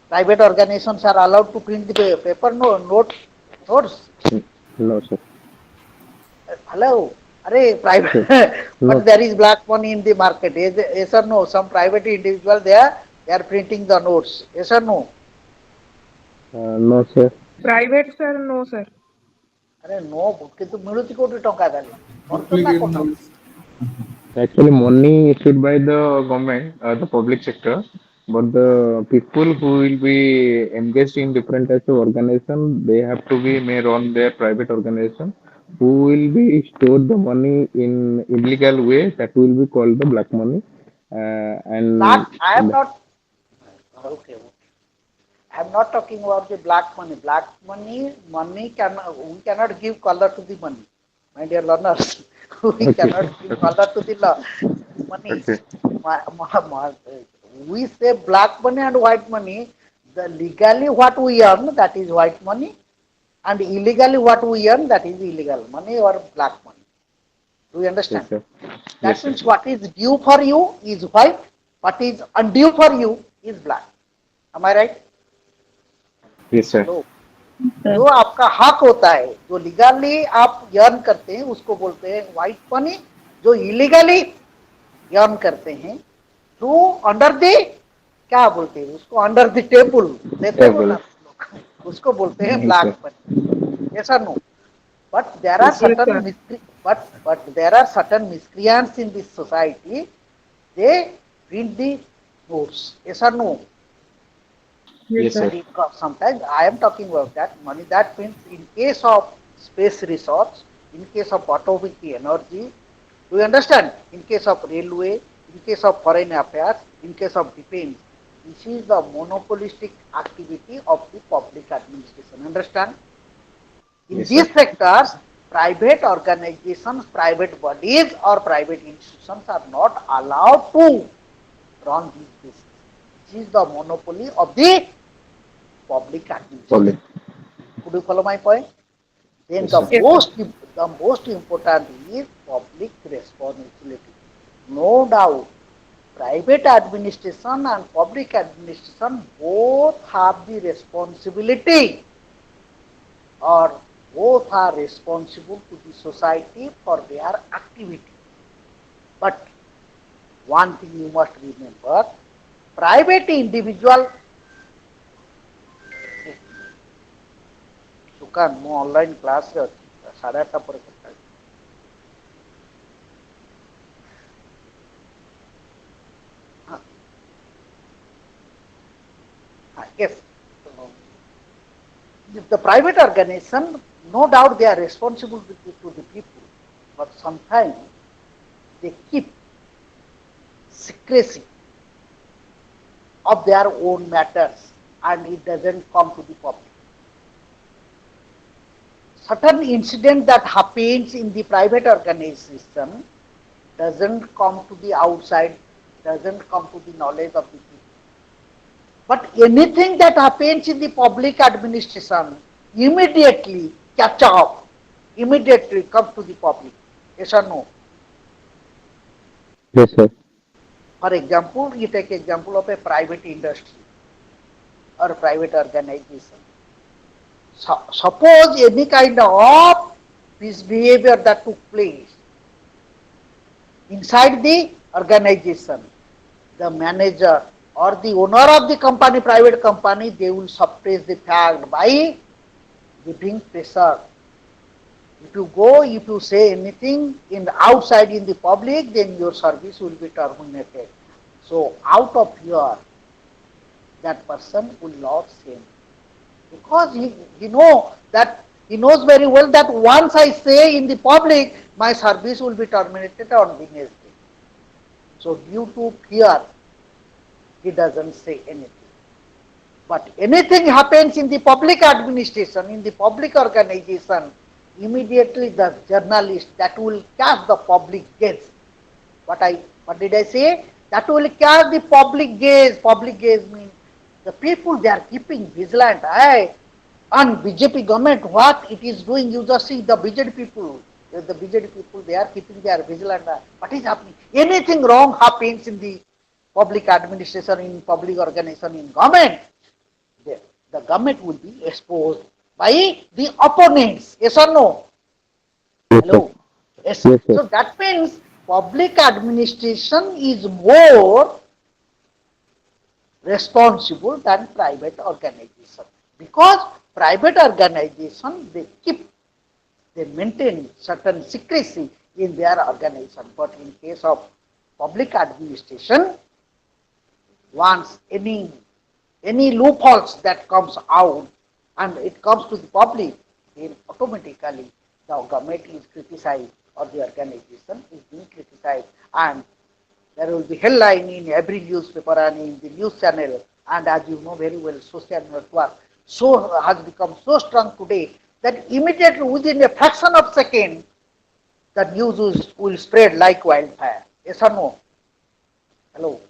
Private organizations are allowed to print the paper notes. Mm, no, sir. Hello, are Sir. private, but No, there is black money in the market. Yes or no? Some private individual they are printing the notes. Yes or no? no, sir. Private, sir, no, sir. अरे no କିନ୍ତୁ ମିଳୁଛି କୋଉଠି ଟଙ୍କା ତାହେଲେ କରୁଛ ନା Duplicate କରୁନ notes. Actually, money issued by the government, the public sector, but the people who will be engaged in different types of organization, they have to be may run their private organization who will be store the money in illegal way that will be called the black money. black And I am not okay. I am not talking about the black money. Black money can we cannot give color to the money, my dear learners. We okay, cannot give color to the money. okay, Ma- ma- ma- we say black money and white money. The legally what we earn that is white money, and illegally what we earn that is illegal money or black money. Do you yes, understand? sir. Yes, That sir. means what is due for you is white, what is undue for you is black. Am I right? Yes, sir. Hello. जो आपका हक होता है जो legally आप earn करते हैं उसको बोलते हैं व्हाइट मनी जो इलीगली अर्न करते हैं थ्रू अंडर द क्या बोलते हैं उसको अंडर द टेबल देते हो ना Able. लोग उसको बोलते हैं Yes, ब्लैक sir. मनी ऐसा no but there are Yes, certain sir. but there are certain miscreants in this society they print the notes yes or no Yes, Yes, sir. sir. and sometimes I am talking about that money that means in case of space research, in case of atomic energy, do you understand? In case of railway, in case of foreign affairs, in case of defense, this is the monopolistic activity of the public administration. Understand? In Yes, sir. these sectors, private organizations, private bodies, or private institutions are not allowed to run these business. This is the monopoly of the public administration. Public. Could you follow my point? Then Yes, sir. Yes, sir. the most important is public responsibility. No doubt, private administration and public administration both have the responsibility or both are responsible to the society for their activity. But one thing you must remember, private individual दुकान ମୁଁ online କ୍ଲାସରେ ଅଛି 8:30 ପରେ କଥା ହେବି ହଁ yes the private organization no doubt they are responsible to the people but sometimes they keep secrecy of their own matters and it doesn't come to the public certain incident that happens in the private organization doesn't come to the outside, doesn't come to the knowledge of the people. But anything that happens in the public administration immediately catch up, immediately come to the public. Yes or no? Yes, sir. For example, you take example of a private industry or private organization. Suppose any kind of misbehavior that took place inside the organization, the manager or the owner of the company, private company, they will suppress the fact by giving pressure. If you go, if you say anything in the outside in the public, then your service will be terminated. So out of fear, that person will not say anything. Because he knows very well that once I say in the public, my service will be terminated on the next day. So due to fear, he doesn't say anything. But anything happens in the public administration, in the public organization, immediately the journalist that will catch the public gaze. What did I say? That will catch the public gaze. Public gaze means the people they are keeping vigilant. On BJP government, what it is doing, you just see the BJP people. The BJD people, they are keeping their vigilant. What is happening? Anything wrong happens in the public administration, in public organization, in government, the, the government will be exposed by the opponents. Yes or no? Yes, sir. Hello. Yes. Yes, sir. So that means public administration is more responsible than private organization, because private organization, they maintain certain secrecy in their organization, but in case of public administration, once any loopholes that comes out and it comes to the public, then automatically the government is criticized or the organization is being criticized, and there will be headline in every newspaper and in the news channel. And as you know very well, social network so has become so strong today that immediately within a fraction of second, the news will spread like wildfire. Yes or no? Hello.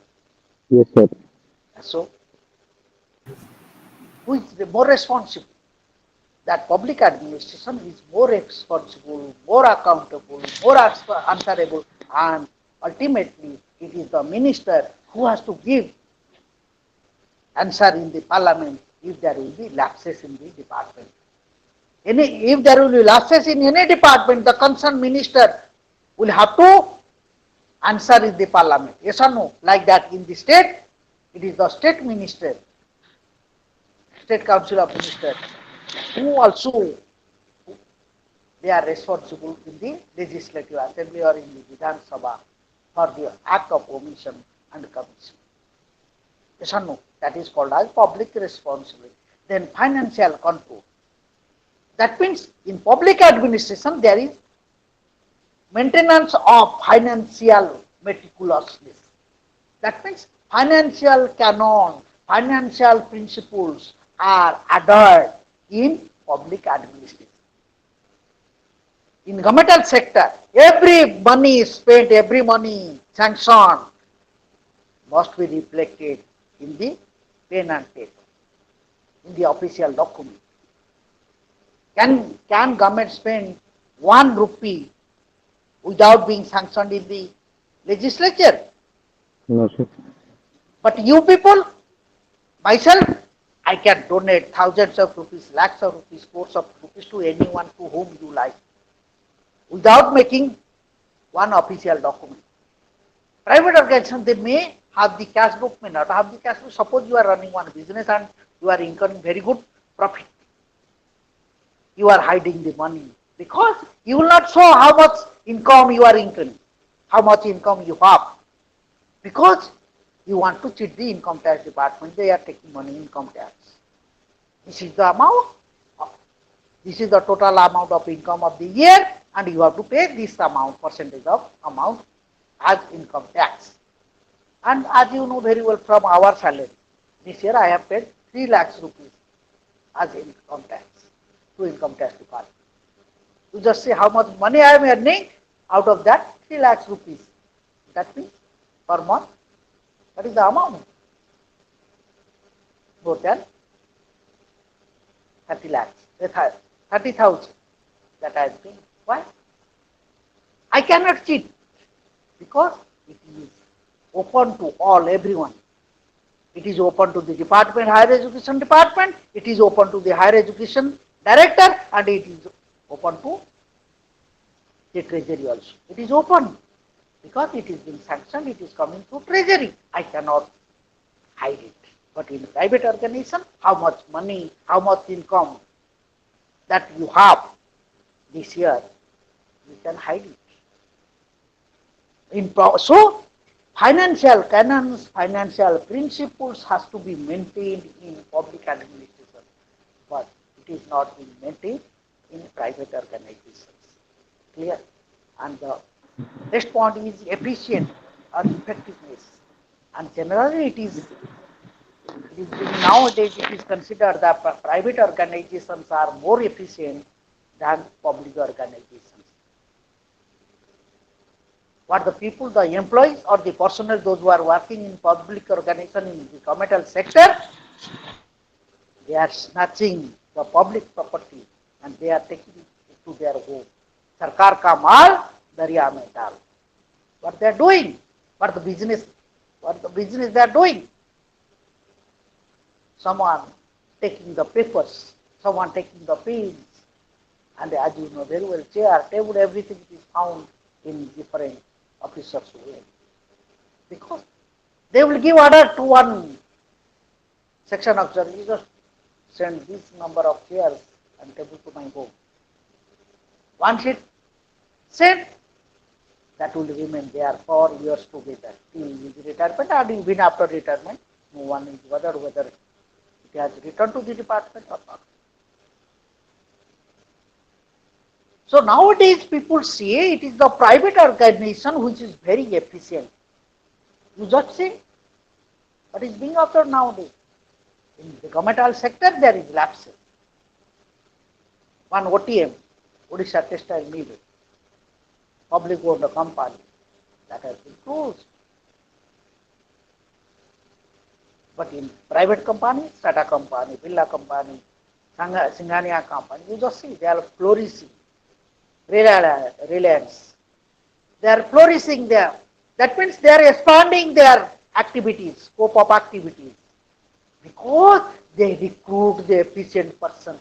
Yes, sir. So who is the more responsible? That public administration is more responsible, more accountable, more answerable, and ultimately it is the minister who has to give answer in the parliament if there will be lapses in the department. If there will be lapses in any department, the concerned minister will have to answer in the parliament. Yes or no? Like that in the state, it is the state minister, state council of ministers, who also they are responsible in the legislative assembly or in the Vidhan Sabha for the act of omission and commission. Yes or no? That is called as public responsibility. Then financial control. That means in public administration there is maintenance of financial meticulousness. That means financial canon, financial principles are adhered in public administration. In governmental sector, every money is spent, every money sanctioned must be reflected in the pen and paper, in the official document. Can government spend 1 rupee without being sanctioned in the legislature? No, sir. But you people, myself, I can donate thousands of rupees, lakhs of rupees, crores of rupees to anyone to whom you like, without making one official document. Private organization, they may have the cash book, may not have the cash book. Suppose you are running one business and you are incurring very good profit. You are hiding the money because you will not show how much income you are incurring, how much income you have, because you want to cheat the income tax department. They are taking money income tax. This is the amount. This is the total amount of income of the year, and you have to pay this amount, percentage of amount as income tax. And as you know very well from our salary, this year I have paid 3 lakhs rupees as income tax to income tax department. You just see how much money I am earning, out of that 3 lakhs rupees. That means per month, what is the amount? More than 30 lakhs, 30,000 that I am paying. Why? I cannot cheat because it is open to all, everyone. It is open to the department, higher education department, it is open to the higher education director, and it is open to the treasury also. It is open because it is being sanctioned, it is coming through treasury. I cannot hide it. But in private organization, how much money, how much income that you have this year, you can hide it. So, financial canons, financial principles has to be maintained in public administration, but it is not being maintained in private organizations. Clear? And the next point is efficient or effectiveness. And generally nowadays it is considered that private organizations are more efficient than public organizations. What the people, the employees or the personnel, those who are working in public organization in the governmental sector, they are snatching the public property and they are taking it to their home. सरकार का माल दरिया में डाल. What they are doing? What the business they are doing? Someone taking the papers, someone taking the pens, and as you know very well, chair, table, everything is found in different officers' way. Because they will give order to one section officer, you just send this number of chairs and table to my home. Once it sent, that will remain there for years together till his retirement, and even after retirement, no one is bothered whether it has returned to the department or not. So nowadays people say it is the private organization which is very efficient. You just see what is being observed nowadays. In the governmental sector there is lapses. One OTM, Odisha Textile Mill, public owned company, that has been closed. But in private companies, Tata company, Birla company, Singhania company, you just see they are flourishing. Reliance, they are flourishing there. That means they are expanding their activities, scope of activities, because they recruit the efficient persons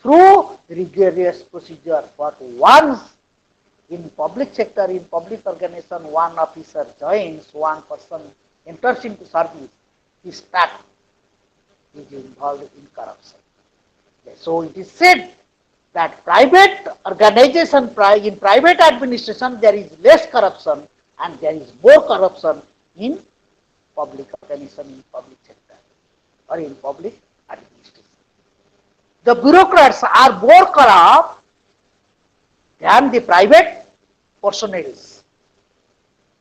through rigorous procedure. But once in public sector, in public organization, one officer joins, one person enters into service, he starts is involved in corruption. So it is said that private organization, in private administration, there is less corruption and there is more corruption in public organization, in public sector or in public administration. The bureaucrats are more corrupt than the private personnel,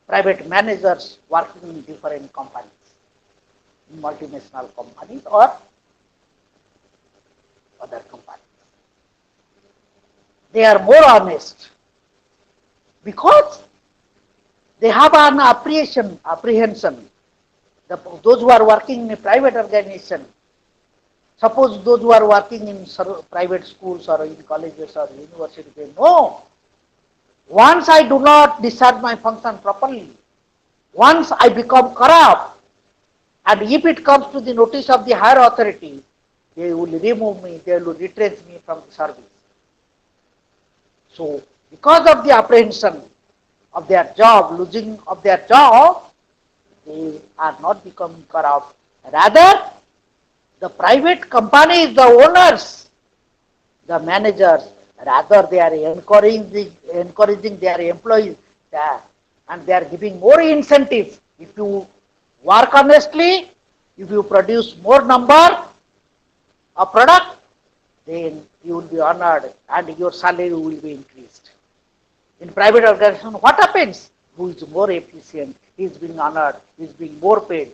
private managers working in different companies, in multinational companies or other companies. They are more honest because they have an apprehension. Those who are working in a private organization, suppose those who are working in private schools or in colleges or universities, they know once I do not discharge my function properly, once I become corrupt, and if it comes to the notice of the higher authority, they will remove me, they will retrench me from the service. So, because of the apprehension of their job, losing of their job, they are not becoming corrupt. Rather, the private companies, the owners, the managers, rather they are encouraging their employees there, and they are giving more incentives. If you work honestly, if you produce more number of product, then you will be honored and your salary will be increased. In private organization, what happens? Who is more efficient, he is being honored, he is being more paid.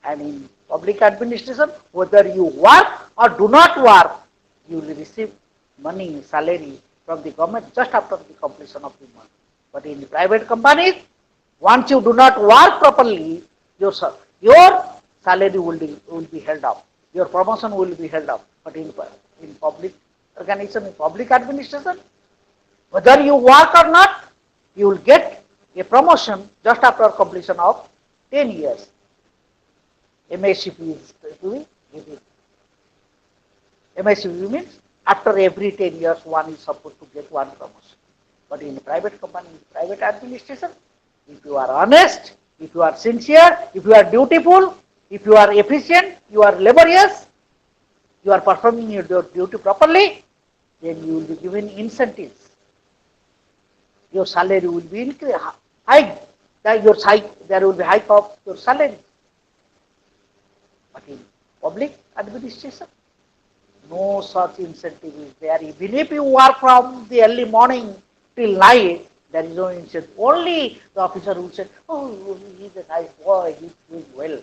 And in public administration, whether you work or do not work, you will receive money, salary from the government just after the completion of the month. But in private companies, once you do not work properly, your salary will be held up. Your promotion will be held up. But in public organization, in public administration, whether you work or not, you will get a promotion just after completion of 10 years. MSCP is doing it. MSCP means after every 10 years, one is supposed to get one promotion. But in private company, in private administration, if you are honest, if you are sincere, if you are dutiful, if you are efficient, you are laborious, you are performing your duty properly, then you will be given incentives. Your salary will be high. There will be hike of your salary. But in public administration, no such incentive is there. Even if you work from the early morning till night, there is no incentive. Only the officer will say, oh, he's a nice boy, he's doing well.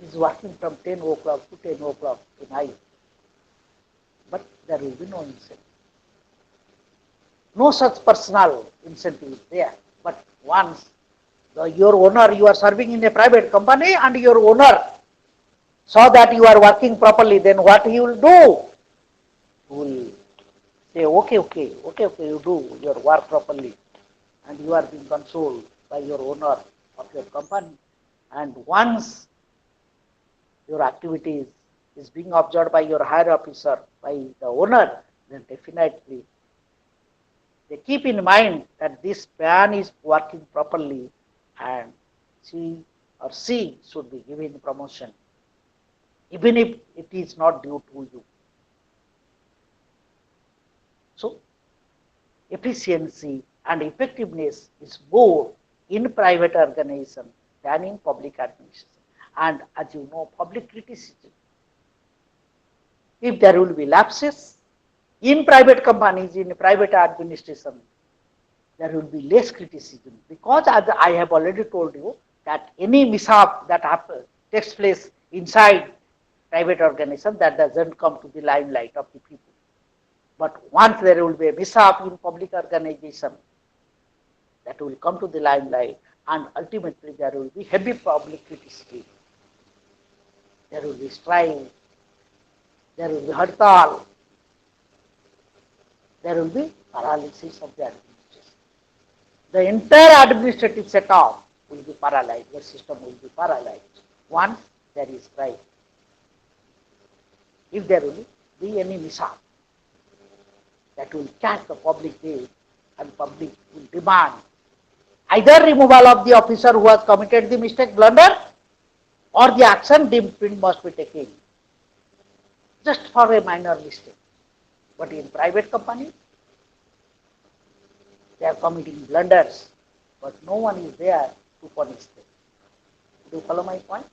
He's working from 10 o'clock to 10 o'clock at night. But there will be no incentive. No such personal incentive is there. But once your owner, you are serving in a private company and your owner saw that you are working properly, then what he will do? He will say, okay, you do your work properly, and you are being controlled by your owner of your company. And once your activities is being observed by your higher officer, by the owner, then definitely they keep in mind that this man is working properly and she or she should be given promotion, even if it is not due to you. So, efficiency and effectiveness is more in private organization than in public administration. And as you know, public criticism, if there will be lapses in private companies, in private administration, there will be less criticism, because as I have already told you that any mishap that takes place inside private organization, that doesn't come to the limelight of the people. But once there will be a mishap in public organization, that will come to the limelight, and ultimately there will be heavy public criticism. There will be strike, there will be hartal, there will be paralysis of the administration. The entire administrative setup will be paralyzed, the system will be paralyzed once there is strike. If there will be any mishap, that will catch the public gaze, and public will demand either removal of the officer who has committed the mistake, blunder, or the action deemed must be taken just for a minor mistake. But in private companies, they are committing blunders, but no one is there to punish them. Do you follow my point?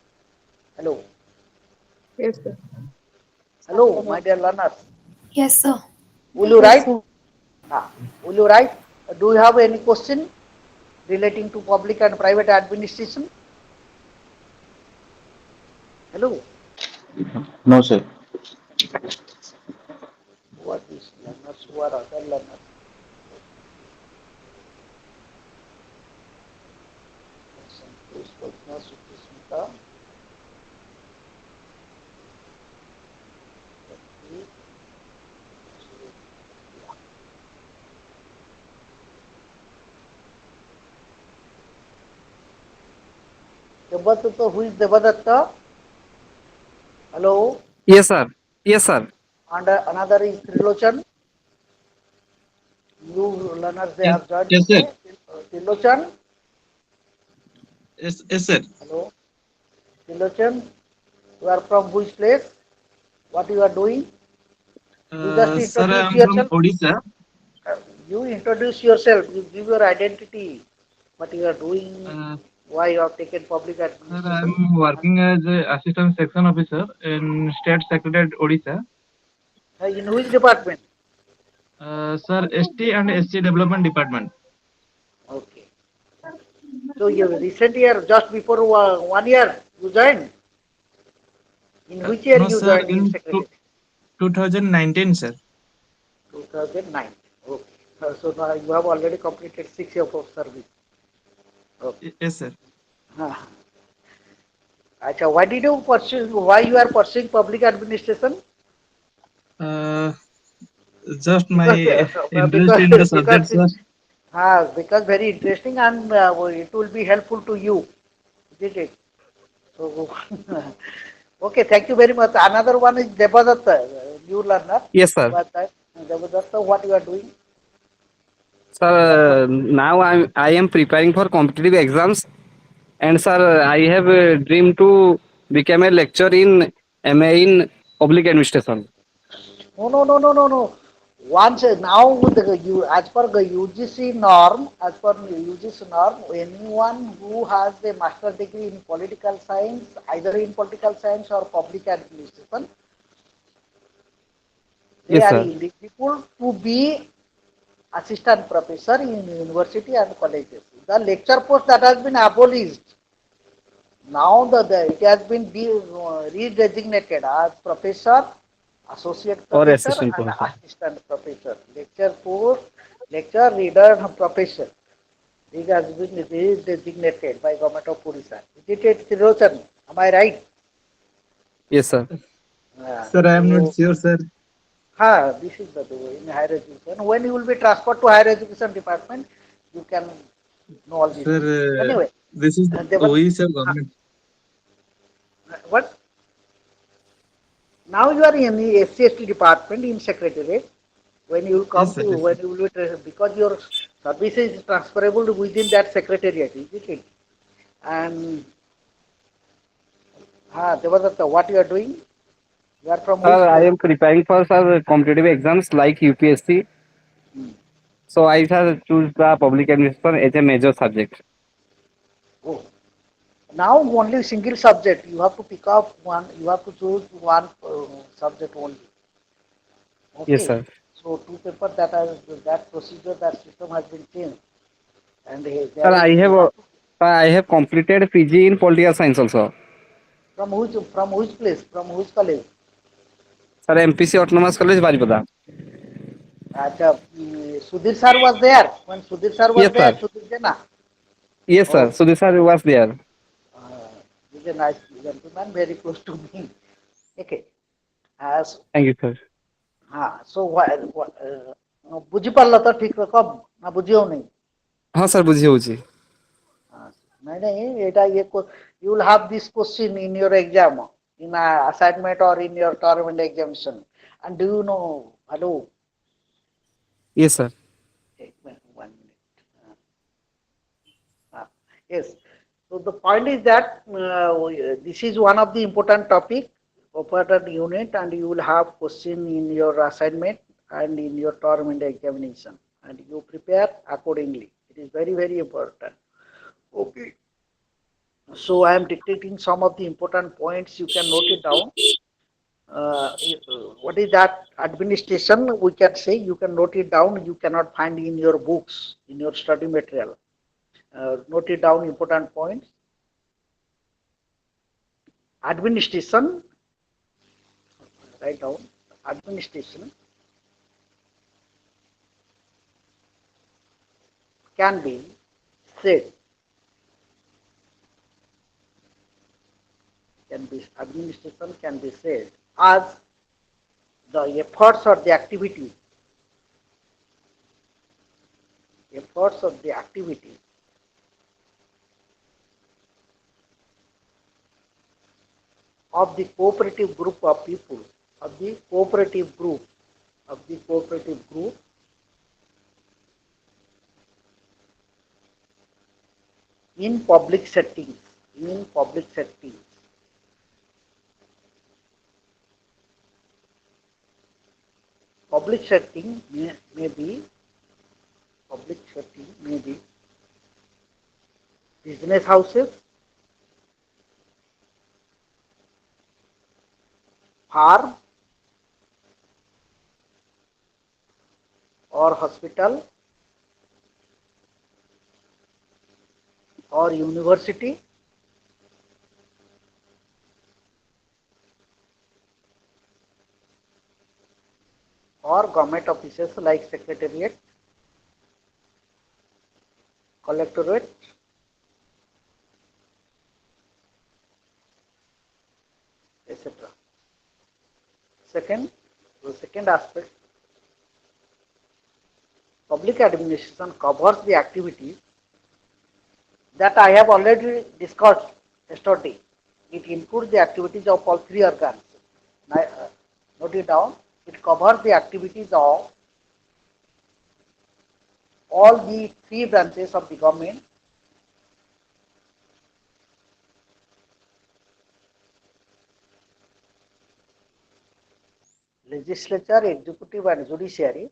Hello. Yes, sir. Hello, my dear learners. Yes, sir. Will you Yes, write? sir. Will you write? Do you have any question relating to public and private administration? Hello. No, sir. Who are these learners? Who are other learners? Devadatta, who is Devadatta? Hello. Yes, sir. Yes, sir. And another is Trilochan. You learners, they Yes, have joined yes, sir. today. Trilochan. Yes, sir. Hello. Trilochan. You are from which place? What you are doing? You just Sir, I introduce am from yourself. Odisha. You introduce yourself. You give your identity. What you are doing? Uh, Why you have taken public Sir, I administration? am working as a assistant section officer in State Secretariat, Odisha. In which department? Sir, ST and SC Development Department. Okay. So you recent year, just before 1 year, you joined. In which year No, you sir, joined in secretary? 2019, sir. 2009. Okay. So now you have already completed 6 years of service. Okay. Yes, sir. Acha, why did you pursue? Why you are pursuing public administration? Uh, just my Because interest in the subject, because sir. because very interesting, and it will be helpful to you, isn't it? So okay, thank you very much. Another one is Devadatta, new learner. Yes, sir. But Devadatta, what you are doing? Sir, now I am preparing for competitive exams, and sir, I have a dream to become a lecturer in MA in public administration. No. Once now you, as per the UGC norm, anyone who has a master degree in political science, either in political science or public administration, they Yes, are sir. eligible to be assistant professor in university and colleges. The lecture post that has been abolished, now it has been redesignated as professor, associate Or professor, assistant and professor. assistant professor. Lecture post, lecture reader, and professor. This has been redesignated by government of Odisha. Is it Tirochan? Am I right? Yes, sir. Uh, Sir, I am not so, sure, sir. This is the way in higher education. When you will be transferred to higher education department, you can know all these Sir, things. Anyway, this is they were, OE, sir, uh, government. what? Now you are in the SC/ST department in secretariat. When you will come Yes, sir. to, Yes, when sir. you will be, because your service is transferable within that secretariat, isn't it? And Devadatta, what you are doing? You are from which Sir, I place? am preparing for sir competitive exams like UPSC. Hmm. So I shall choose the public administration as a major subject. Oh, now only single subject. You have to pick up one. You have to choose one subject only. Yes, Okay. sir. So two papers that procedure, that system has been changed, and Sir, there is you have to, I have completed PG in political science also. from which place, from which college? Sir, MPC Autonomous College, Baripada. Sudhir sir was there when Sudhir sir was Yes, there. sir. Sudhir Jena. Yes, sir. Oh, So this sir was there. uh, he's a nice gentleman, very close to me. Okay. As Thank you, sir. so ବୁଝିପାରିଲ ତ ଠିକ ରକମ ନା ବୁଝି ହଉନି? हाँ sir बुझी होची. नहीं नहीं एटा ये you will have this question in your exam, in assignment or in your term and examination. And do you know, hello, Yes, sir. one minute. Yes. So the point is that this is one of the important topic of our unit, and you will have question in your assignment and in your term and examination, and you prepare accordingly. It is very very important. Okay. So I am dictating some of the important points. You can note it down. What is that administration? We can say you can note it down. You cannot find in your books, in your study material. Note it down. Important points. Administration. Write down. Administration can be said. Administration can be said as the efforts or the activity of the cooperative group of people, of the cooperative group, of the cooperative group in public settings, in public settings. Public setting may be business houses, farm or hospital or university or government offices like secretariat, collectorate, etc. The second aspect, public administration covers the activities that I have already discussed yesterday. It includes the activities of all three organs. Note it down. It covers the activities of all the three branches of the government: legislature, executive, and judiciary.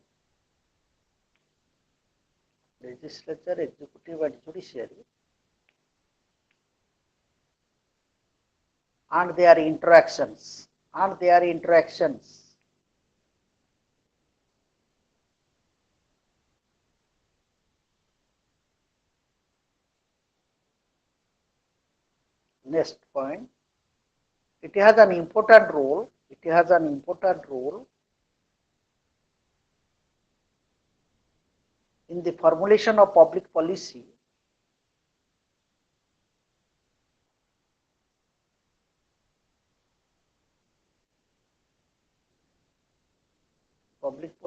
Legislature, executive, and judiciary, and their interactions. Next point. It has an important role. In the formulation of public policy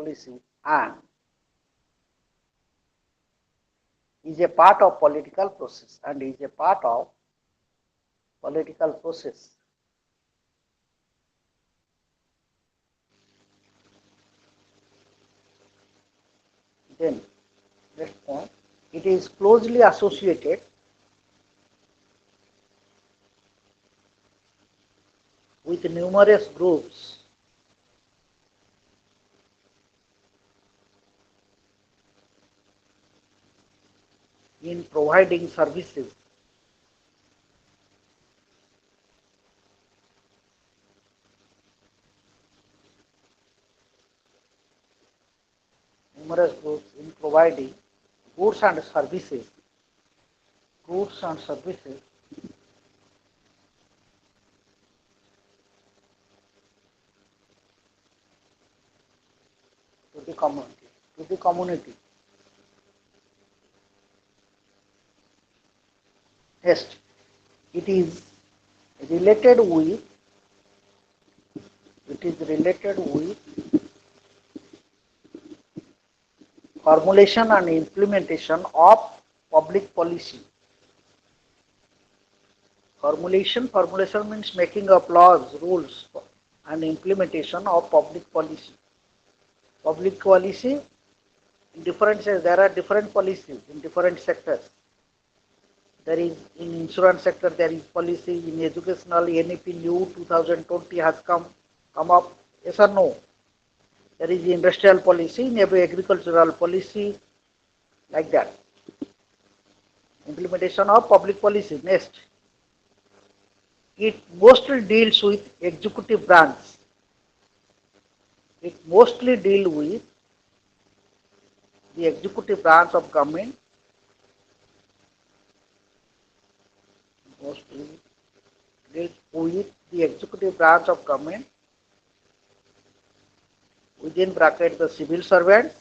policy and is a part of political process and is a part of political process. Then next point, it is closely associated with numerous groups in providing services numerous groups in providing goods and services goods and services to the community. Next, it is related with formulation and implementation of public policy. Formulation means making up laws, rules, and implementation of public policy. Public policy in different there are different policies in different sectors. There is in insurance sector there is policy, in educational NEP new 2020 has come up, yes or no? There is industrial policy, in every agricultural policy, like that. Implementation of public policy. Next, it mostly deals with executive branch. It mostly deals with the executive branch of government. Mostly deals with the executive branch of government. Within bracket the civil servants.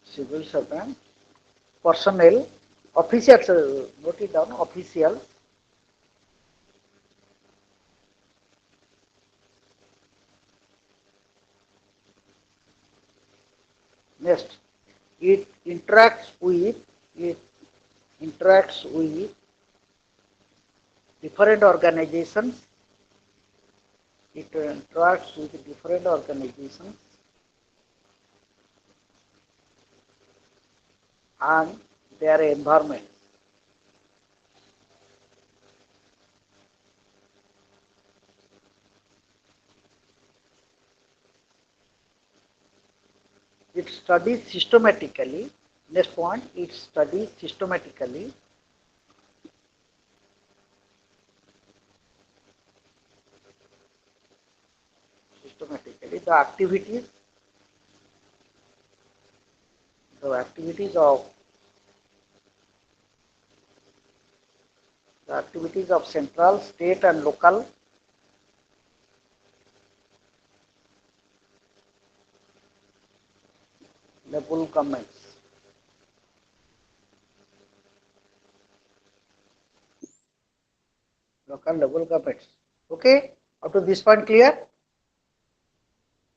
Civil servant, personnel, officials, note it down, official, next, it interacts with different organizations. It interacts with different organizations and their environment. It studies systematically. Next point, it studies systematically the activities of central, state and local level governments. Local level governments. Okay, up to this point clear?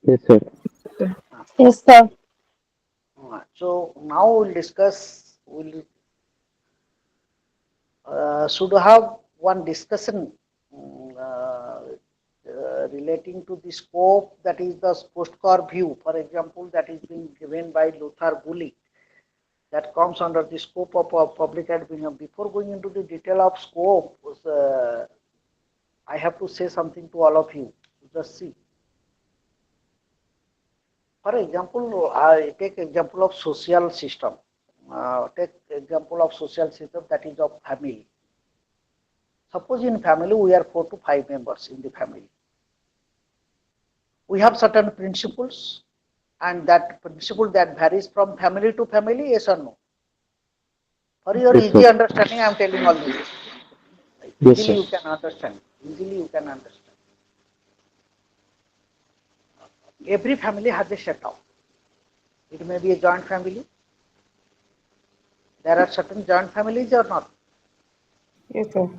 Yes, sir. Yes, sir. So now we'll discuss. Should have one discussion relating to the scope, that is the postcard view, for example, that is being given by Lothar Bully, that comes under the scope of public admin. Before going into the detail of scope, I have to say something to all of you. Just see. For example, I take example of social system. Take example of social system, that is of family. Suppose in family we are 4 to 5 members in the family. We have certain principles, and that principle that varies from family to family, yes or no? For your Yes, easy sir. understanding, I am telling all this. Yes, Easily sir. you can understand. Easily you can understand. Every family has a setup. It may be a joint family. There are certain joint families or not. Yes, sir.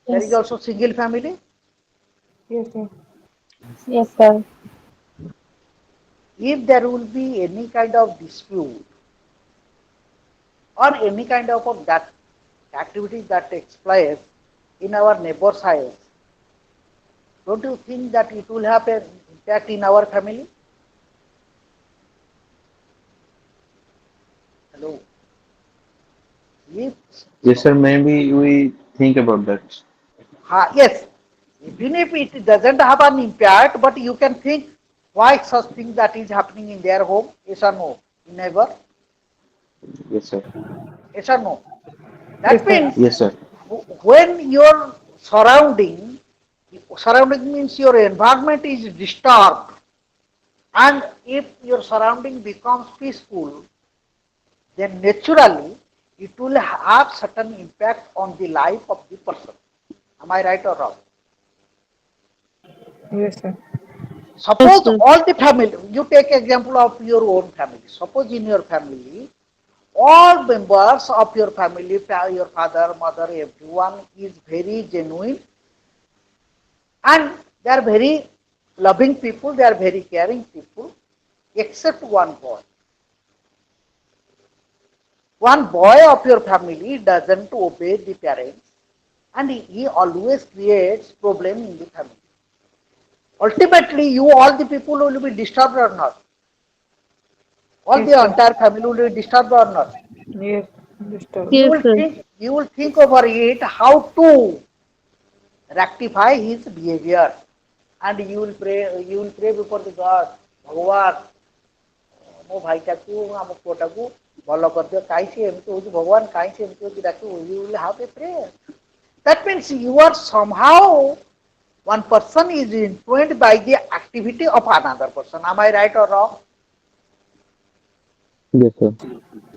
There is Yes. also single family. Yes, sir. Yes, sir. If there will be any kind of dispute or any kind of that activity that takes place in our neighbor's house, don't you think that it will have an impact in our family? Hello. If, Yes, sir. Maybe we think about that. yes, even if it doesn't have an impact, but you can think why such thing that is happening in their home, yes or no, neighbor, Yes, sir. yes or no. Yes, That sir. means Yes, sir. when your surrounding means your environment is disturbed, and if your surrounding becomes peaceful, then naturally it will have certain impact on the life of the person. Am I right or wrong? Yes, sir. Yes, Suppose sir. all the family, you take example of your own family. Suppose in your family, all members of your family, your father, mother, everyone is very genuine and they are very loving people, they are very caring people, except one boy. One boy of your family doesn't obey the parents and he always creates problem in the family. Ultimately, you all the people will be disturbed or not. All Yes, the sir. entire family will be disturbed or not. Yes, disturbed. You Yes, will sir. think you will think over it how to rectify his behavior and you will pray before the God, Bhagavan, ମୋ ଭାଇଟାକୁ ଆମ ପୁଅଟାକୁ ଭଲ କରିଦିଅ କାହିଁ ସେ ଏମିତି ହଉଛି ଭଗବାନ କାହିଁ ସେ ଏମିତି ହଉଛି ଡାକିବୁ you will have a prayer. That means you are somehow one person is influenced by the activity of another person. Am I right or wrong? Yes, sir.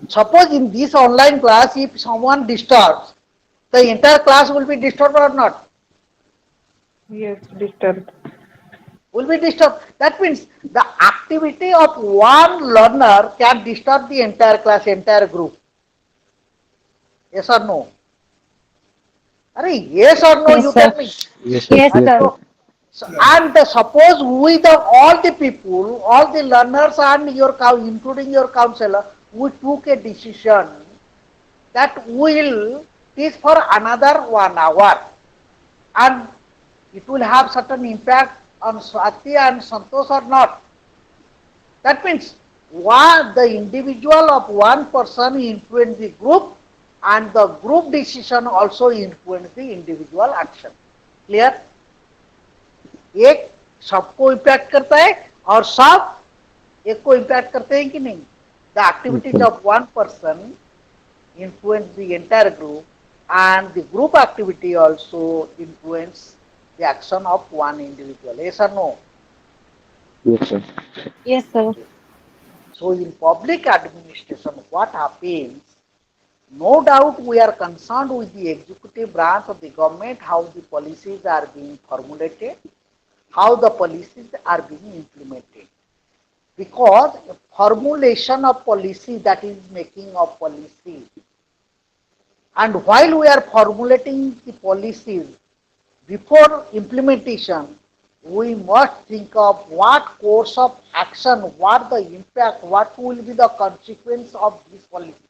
Suppose in this online class, if someone disturbs, the entire class will be disturbed or not? Yes, disturbed. Will be disturbed. That means the activity of one learner can disturb the entire class, entire group. Yes or no? Are yes or no? Yes, You sir. tell me. Yes, sir. Yes, Yes, sir. sir. And suppose with all the people, all the learners and including your counselor, we took a decision that will teach for another 1 hour and it will have certain impact on Swati and Santosh or not. That means the individual of one person influence the group and the group decision also influence the individual action. Clear? एक सबको impact करता है और सब एक को impact करते हैं कि नहीं. The Yes, activities sir. of one person influence the entire group and the group activity also influence the action of one individual. Yes or no? Yes, sir. Yes, sir. So in public administration, what happens? No doubt we are concerned with the executive branch of the government, how the policies are being formulated, how the policies are being implemented. Because formulation of policy, that is making of policy, and while we are formulating the policies, before implementation, we must think of what course of action, what the impact, what will be the consequence of this policy.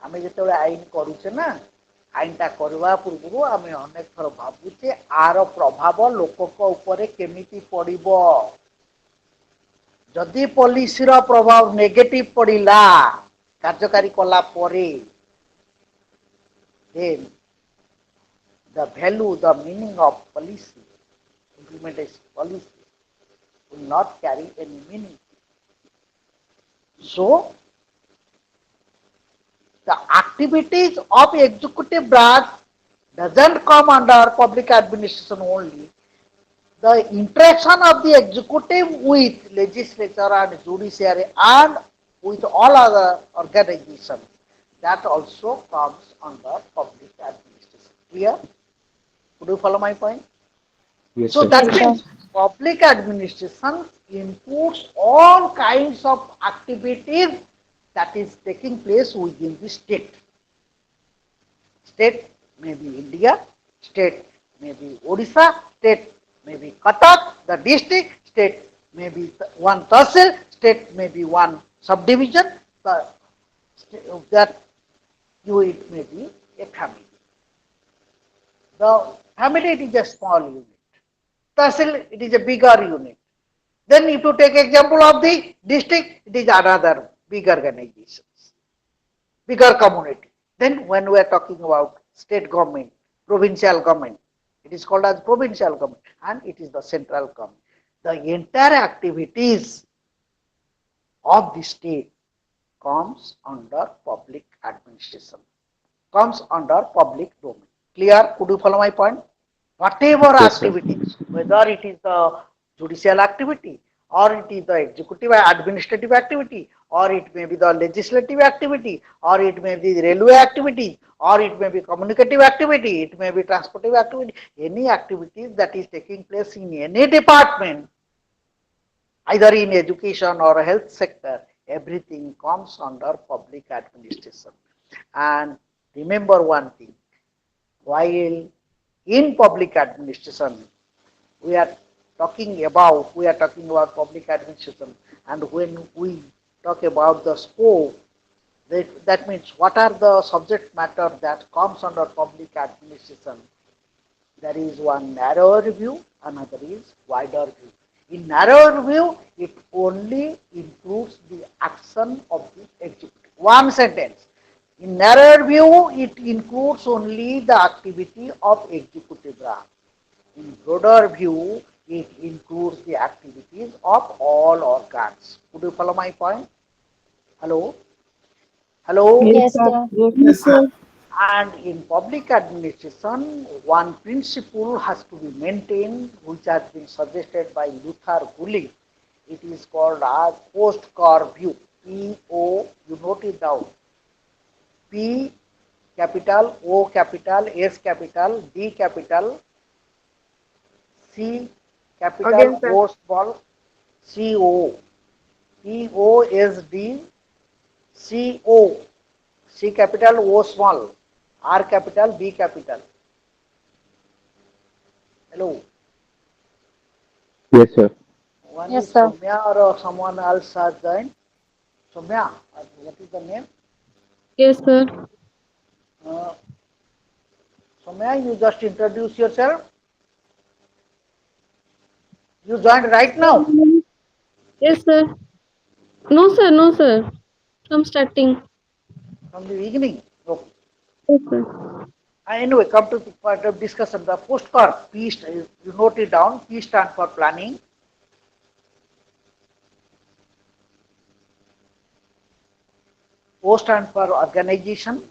ଆମେ ଯେତେବେଳେ ଆଇନ କରୁଛେ ନା ଆଇନଟା କରିବା ପୂର୍ବରୁ ଆମେ ଅନେକ ଥର ଭାବୁଛେ ଆର ପ୍ରଭାବ ଲୋକଙ୍କ ଉପରେ କେମିତି ପଡ଼ିବ. ଯଦି ପଲିସିର ପ୍ରଭାବ ନେଗେଟିଭ ପଡ଼ିଲା କାର୍ଯ୍ୟକାରୀ କଲା ପରେ, then the value, the meaning of policy, implementation policy will not carry any meaning. So, the activities of executive branch doesn't come under public administration only. The interaction of the executive with legislature and judiciary and with all other organizations, that also comes under public administration. Clear? Could you follow my point? Yes, So sir. Yes, that sir. means public administration includes all kinds of activities that is taking place within the state. State may be India, state may be Odisha, state may be Cuttack, the district, state may be one tahsil, state may be one subdivision, that it may be a family. The family, it is a small unit. Tahsil, it is a bigger unit. Then if you take example of the district, it is another big organizations, bigger community. Then when we are talking about state government, provincial government, it is called as provincial government and it is the central government. The entire activities of the state comes under public administration, comes under public domain. Clear? Could you follow my point? Whatever Yes, sir. activities, whether it is the judicial activity or it is the executive administrative activity or it may be the legislative activity or it may be the railway activity or it may be communicative activity, it may be transportive activity, any activities that is taking place in any department, either in education or health sector, everything comes under public administration. And remember one thing, while in public administration, we are we are talking about public administration, and when we talk about the scope, that means what are the subject matter that comes under public administration. There is one narrower view, another is wider view. In narrower view, it only includes the action of the executive. One sentence. In narrower view, it includes only the activity of executive branch. In broader view, it includes the activities of all organs. Could you follow my point? Hello? Hello? Yes, Yes, sir. sir. Yes, Yes, sir. sir. And in public administration, one principle has to be maintained, which has been suggested by Luther Gulick. It is called as post-core view. P-O, you note it down. P capital, O capital, S capital, D capital, C capital, Again, sir. O small, C O, P O S D, C O, C capital, O small, R capital, B capital. Hello, Yes, sir. one Yes, is sir. Soumya or someone else has joined. Soumya, what is the name? Yes, sir. Uh, Soumya, you just introduce yourself. You joined right now Yes, sir. No, sir. No, sir. I'm starting. from the beginning. Okay. Yes, sir. Anyway, come to the point of discussion. The postcard, P, you note it down. P stand for planning. O stand for organization.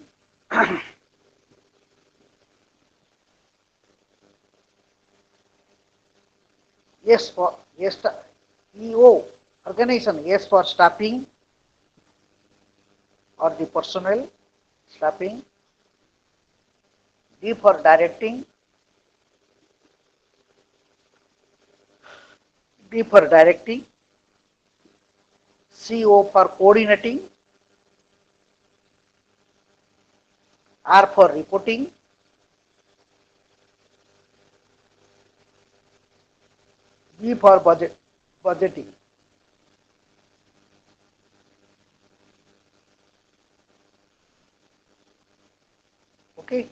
S for yes, EO organization. S for staffing or the personnel staffing. D for directing. D for directing. CO for coordinating. R for reporting. B for budgeting. Okay.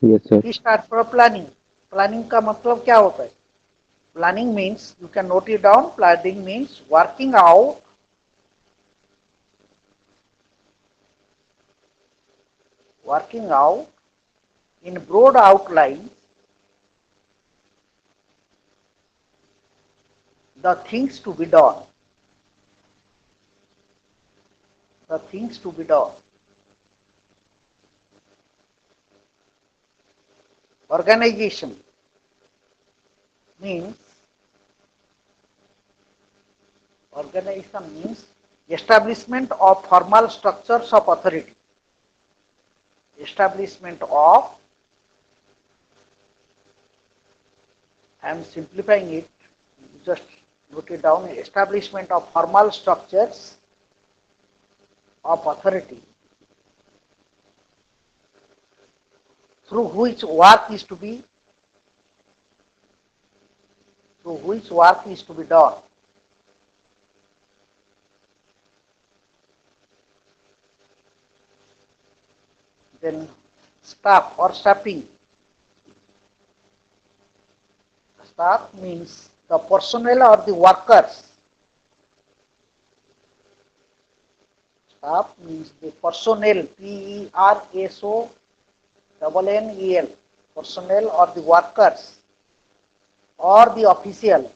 Yes, sir. P start for planning. Planning का मतलब क्या होता है? Planning means, you can note it down, planning means working out in broad outlines the things to be done. The things to be done. Organization means establishment of formal structures of authority. Establishment of, I am simplifying it, just note it down, establishment of formal structures of authority through which work is to be done. Then staff or staffing. Staff means the personnel or the workers. Staff means the personnel, PERSONNEL, personnel or the workers or the officials.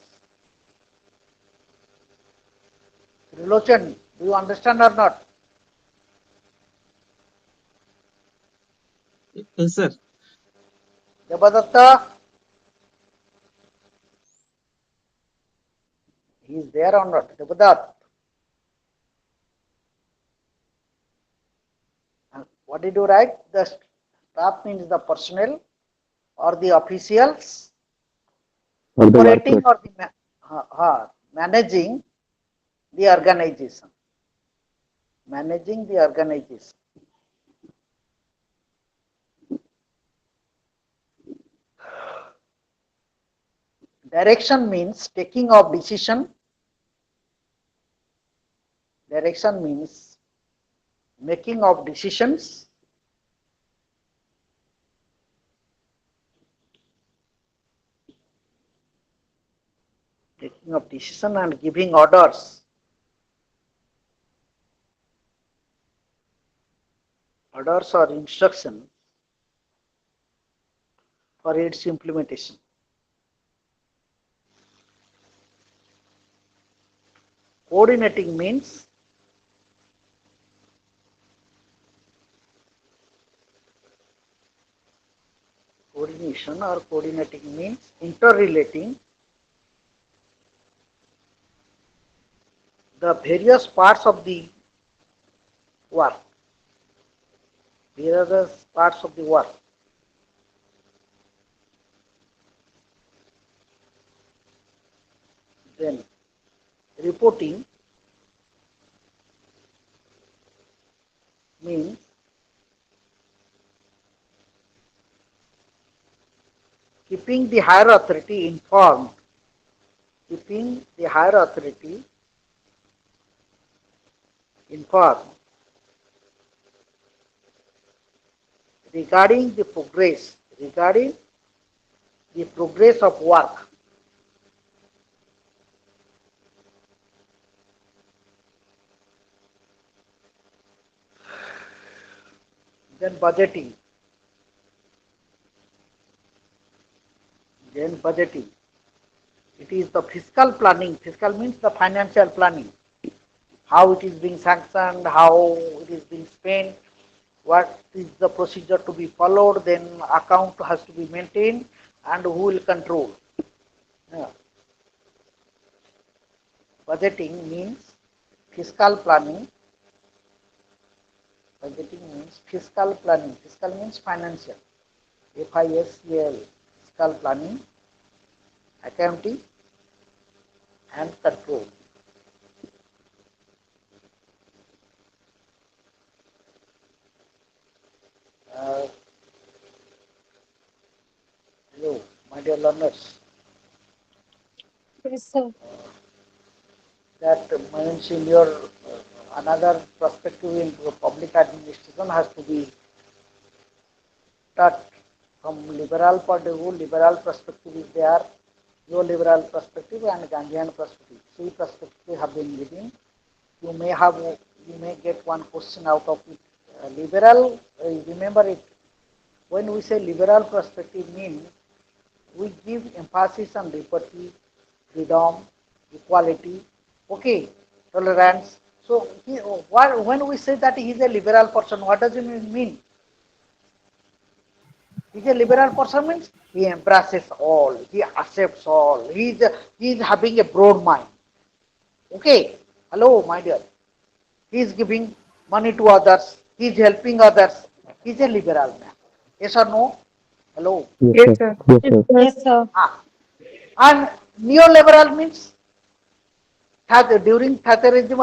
Relochan, do you understand or not? Yes, sir. Devadatta, he is there or not? Devadatta. What did you write? The staff means the personnel or the officials Or the operating workers. or the managing the organization. Managing the organization. Direction means taking of decision. Direction means making of decisions. Taking of decision and giving orders. Orders or instructions for its implementation. Coordinating means coordination or coordinating means interrelating the various parts of the work. Various parts of the work. Then reporting means keeping the higher authority informed. Keeping the higher authority informed regarding the progress of work. Then budgeting. It is the fiscal planning. Fiscal means the financial planning. How it is being sanctioned, how it is being spent, what is the procedure to be followed, then account has to be maintained, and who will control. Yeah. Budgeting means fiscal planning. Budgeting means fiscal planning. Fiscal means financial. FISCAL, fiscal planning, accounting, and control. Hello, my dear learners. Yes, sir. That means in your another perspective in public administration has to be taught from liberal point of view. Liberal perspective is there, neoliberal perspective and Gandhian perspective. Three perspectives have been given. You may get one question out of it. Liberal, remember it. When we say liberal perspective means we give emphasis on liberty, freedom, equality, okay, tolerance. So when we say that he is a liberal person, what does it mean? He is a liberal person means he embraces all, he accepts all, he is having a broad mind. Okay, hello my dear. He is giving money to others, he is helping others, he is a liberal man. Yes or no? Hello. Yes, sir. Yes, sir. Yes, sir. And neoliberal means during Thatcherism,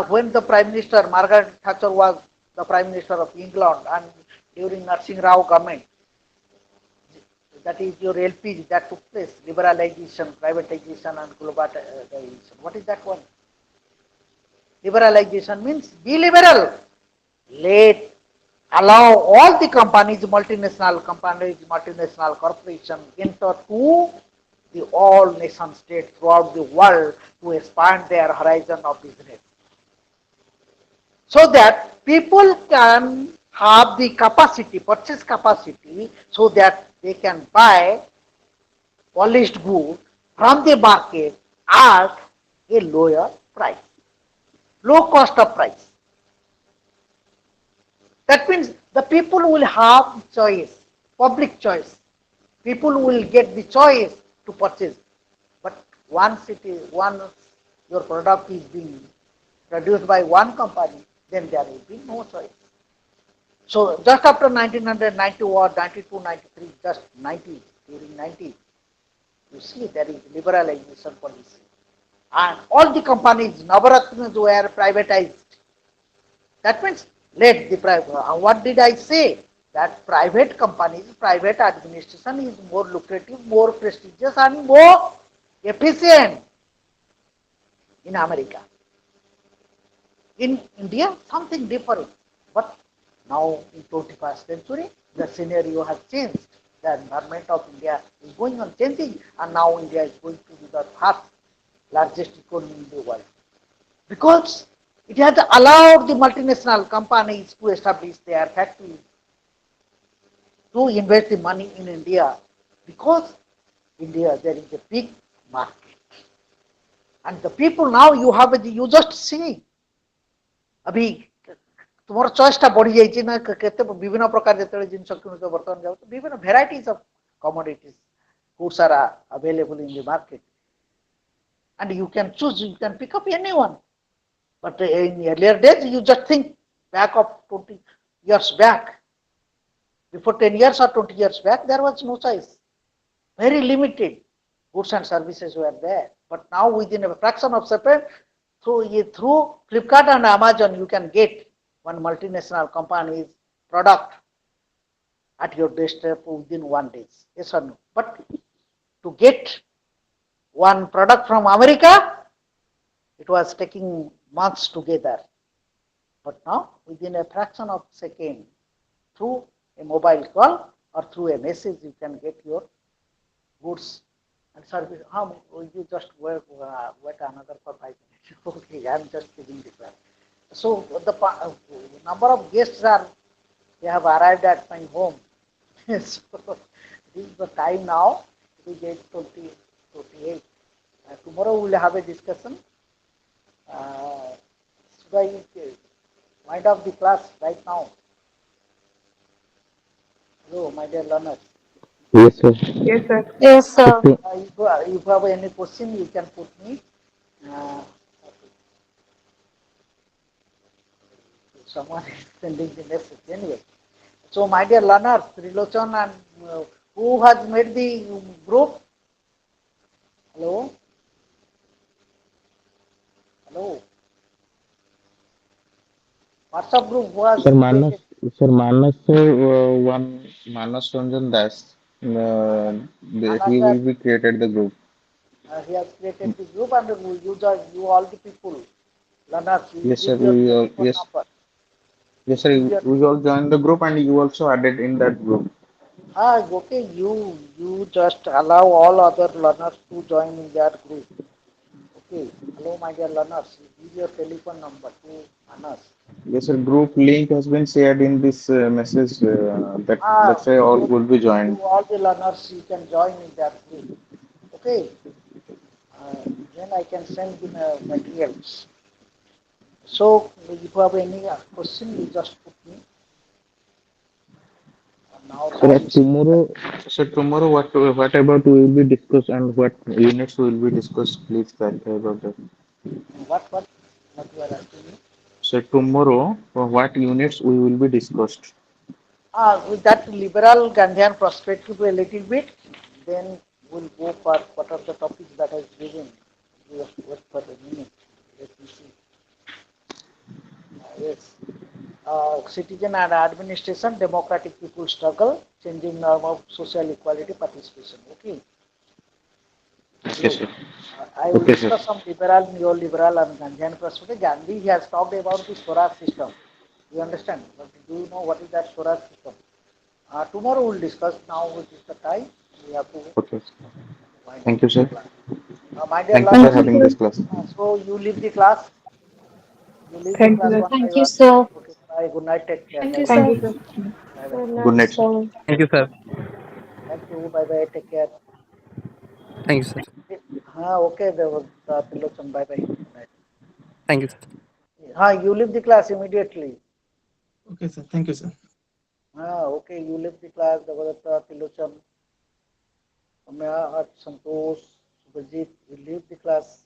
when the Prime Minister Margaret Thatcher was the Prime Minister of England, and during Narsingh Rao government, that is your LPG that took place, liberalization, privatization and globalization. What is that one? Liberalization means be liberal. Let allow all the companies, multinational corporation enter to the all nation states throughout the world to expand their horizon of business. So that people can have the capacity, purchase capacity, so that they can buy polished goods from the market at a lower price, low cost of price. That means the people will have choice, public choice. People will get the choice to purchase. But once your product is being produced by one company, then there will be no choice. So just after 1990 or 92, 93, just 90, during 90, you see there is liberalization policy. And all the companies, Navaratnas were privatized. That means let the private, what did I say? That private companies, private administration is more lucrative, more prestigious and more efficient in America. In India, something different. But now in 21st century, the scenario has changed. The environment of India is going on changing, and now India is going to be the first largest economy in the world. Because it has allowed the multinational companies to establish their factories, to invest the money in India, because India there is a big market. And the people now you just see, अभी तुम चॉइसटा बढ़ी जाइए ना केते विभिन्न प्रकार जो जिन किणुच बर्तमान जाओ विभिन्न varieties of commodities foods are available in the market and you can choose, you can pick up anyone. But in earlier days, you just think back of 20 years back, before 10 years or 20 years back, there was no choice. Very limited goods and services were there. But now within a fraction of a second, through Flipkart and Amazon, you can get one multinational company's product at your doorstep within 1 day. Yes or no? But to get one product from America, it was taking months together. But now, within a fraction of a second, through a mobile call or through a message, you can get your goods and service. You just wait another for 5 minutes. Okay, I am just giving the plan. So the number of guests they have arrived at my home. So this is the time now. We get 28. Tomorrow we will have a discussion. Should I wind up the class right now? Hello, my dear learners. Yes, sir. Yes, sir. Yes, sir. If you have any question, you can put me. Someone is sending the message anyway. So, my dear learners, Trilochan and who has made the group? Hello? Hello? WhatsApp group who has Sir Manas, created? Sir Manas, sir, one Manas Ranjan Das, he Another, will be created the group. he has created the group and you all the people, learners, you Yes, sir. give your telephone Yes, number. yes, sir. Give your, We all join the group, and you also added in that group. okay, you just allow all other learners to join in that group. Okay, hello my dear learners, give your telephone number to Anas. Yes, sir. Group link has been shared in this message. That's why all You, will be joined. all the learners, you can join in that group. Okay, then I can send the materials. So, if you have any question, you just put me. Now Sir, time is tomorrow, what about we will be discussed and what units will be discussed? Please clarify about that. what you are asking me. So tomorrow, what units we will be discussed? With that liberal Gandhian perspective a little bit, then we'll go for what are the topics that I given. We have to wait for the minute. Let me see. Yes. citizen and administration, democratic people struggle, changing norm of social equality participation. Okay. Okay, sir. I will Okay, sir. discuss some liberal, neoliberal, and Gandhian perspective. Gandhi he has talked about the Swaraj system. You understand? But do you know what is that Swaraj system? Tomorrow we'll discuss. Now it is the time. We have to Okay. wind up Thank you, the sir. class. My dear Thank you for Thank learners, you, having sir. this class. so you leave the class. You leave the Thank you, class sir. one by Thank you, one. sir. Okay. Bye. Good night. Take care. Thank Bye you, bye. Thank sir. you, sir. Bye bye. Good Good night, night, sir. sir. Thank you, sir. Thank you. Bye bye. Take care. Thank you, sir. Okay. There was Tilochan. Bye bye. Good night. Thank you, sir. You leave the class immediately. Okay, sir. Thank you, sir. Okay. You leave the class. Devadatta, Tilochan, Ramya, Santosh, Subhajit. You leave the class.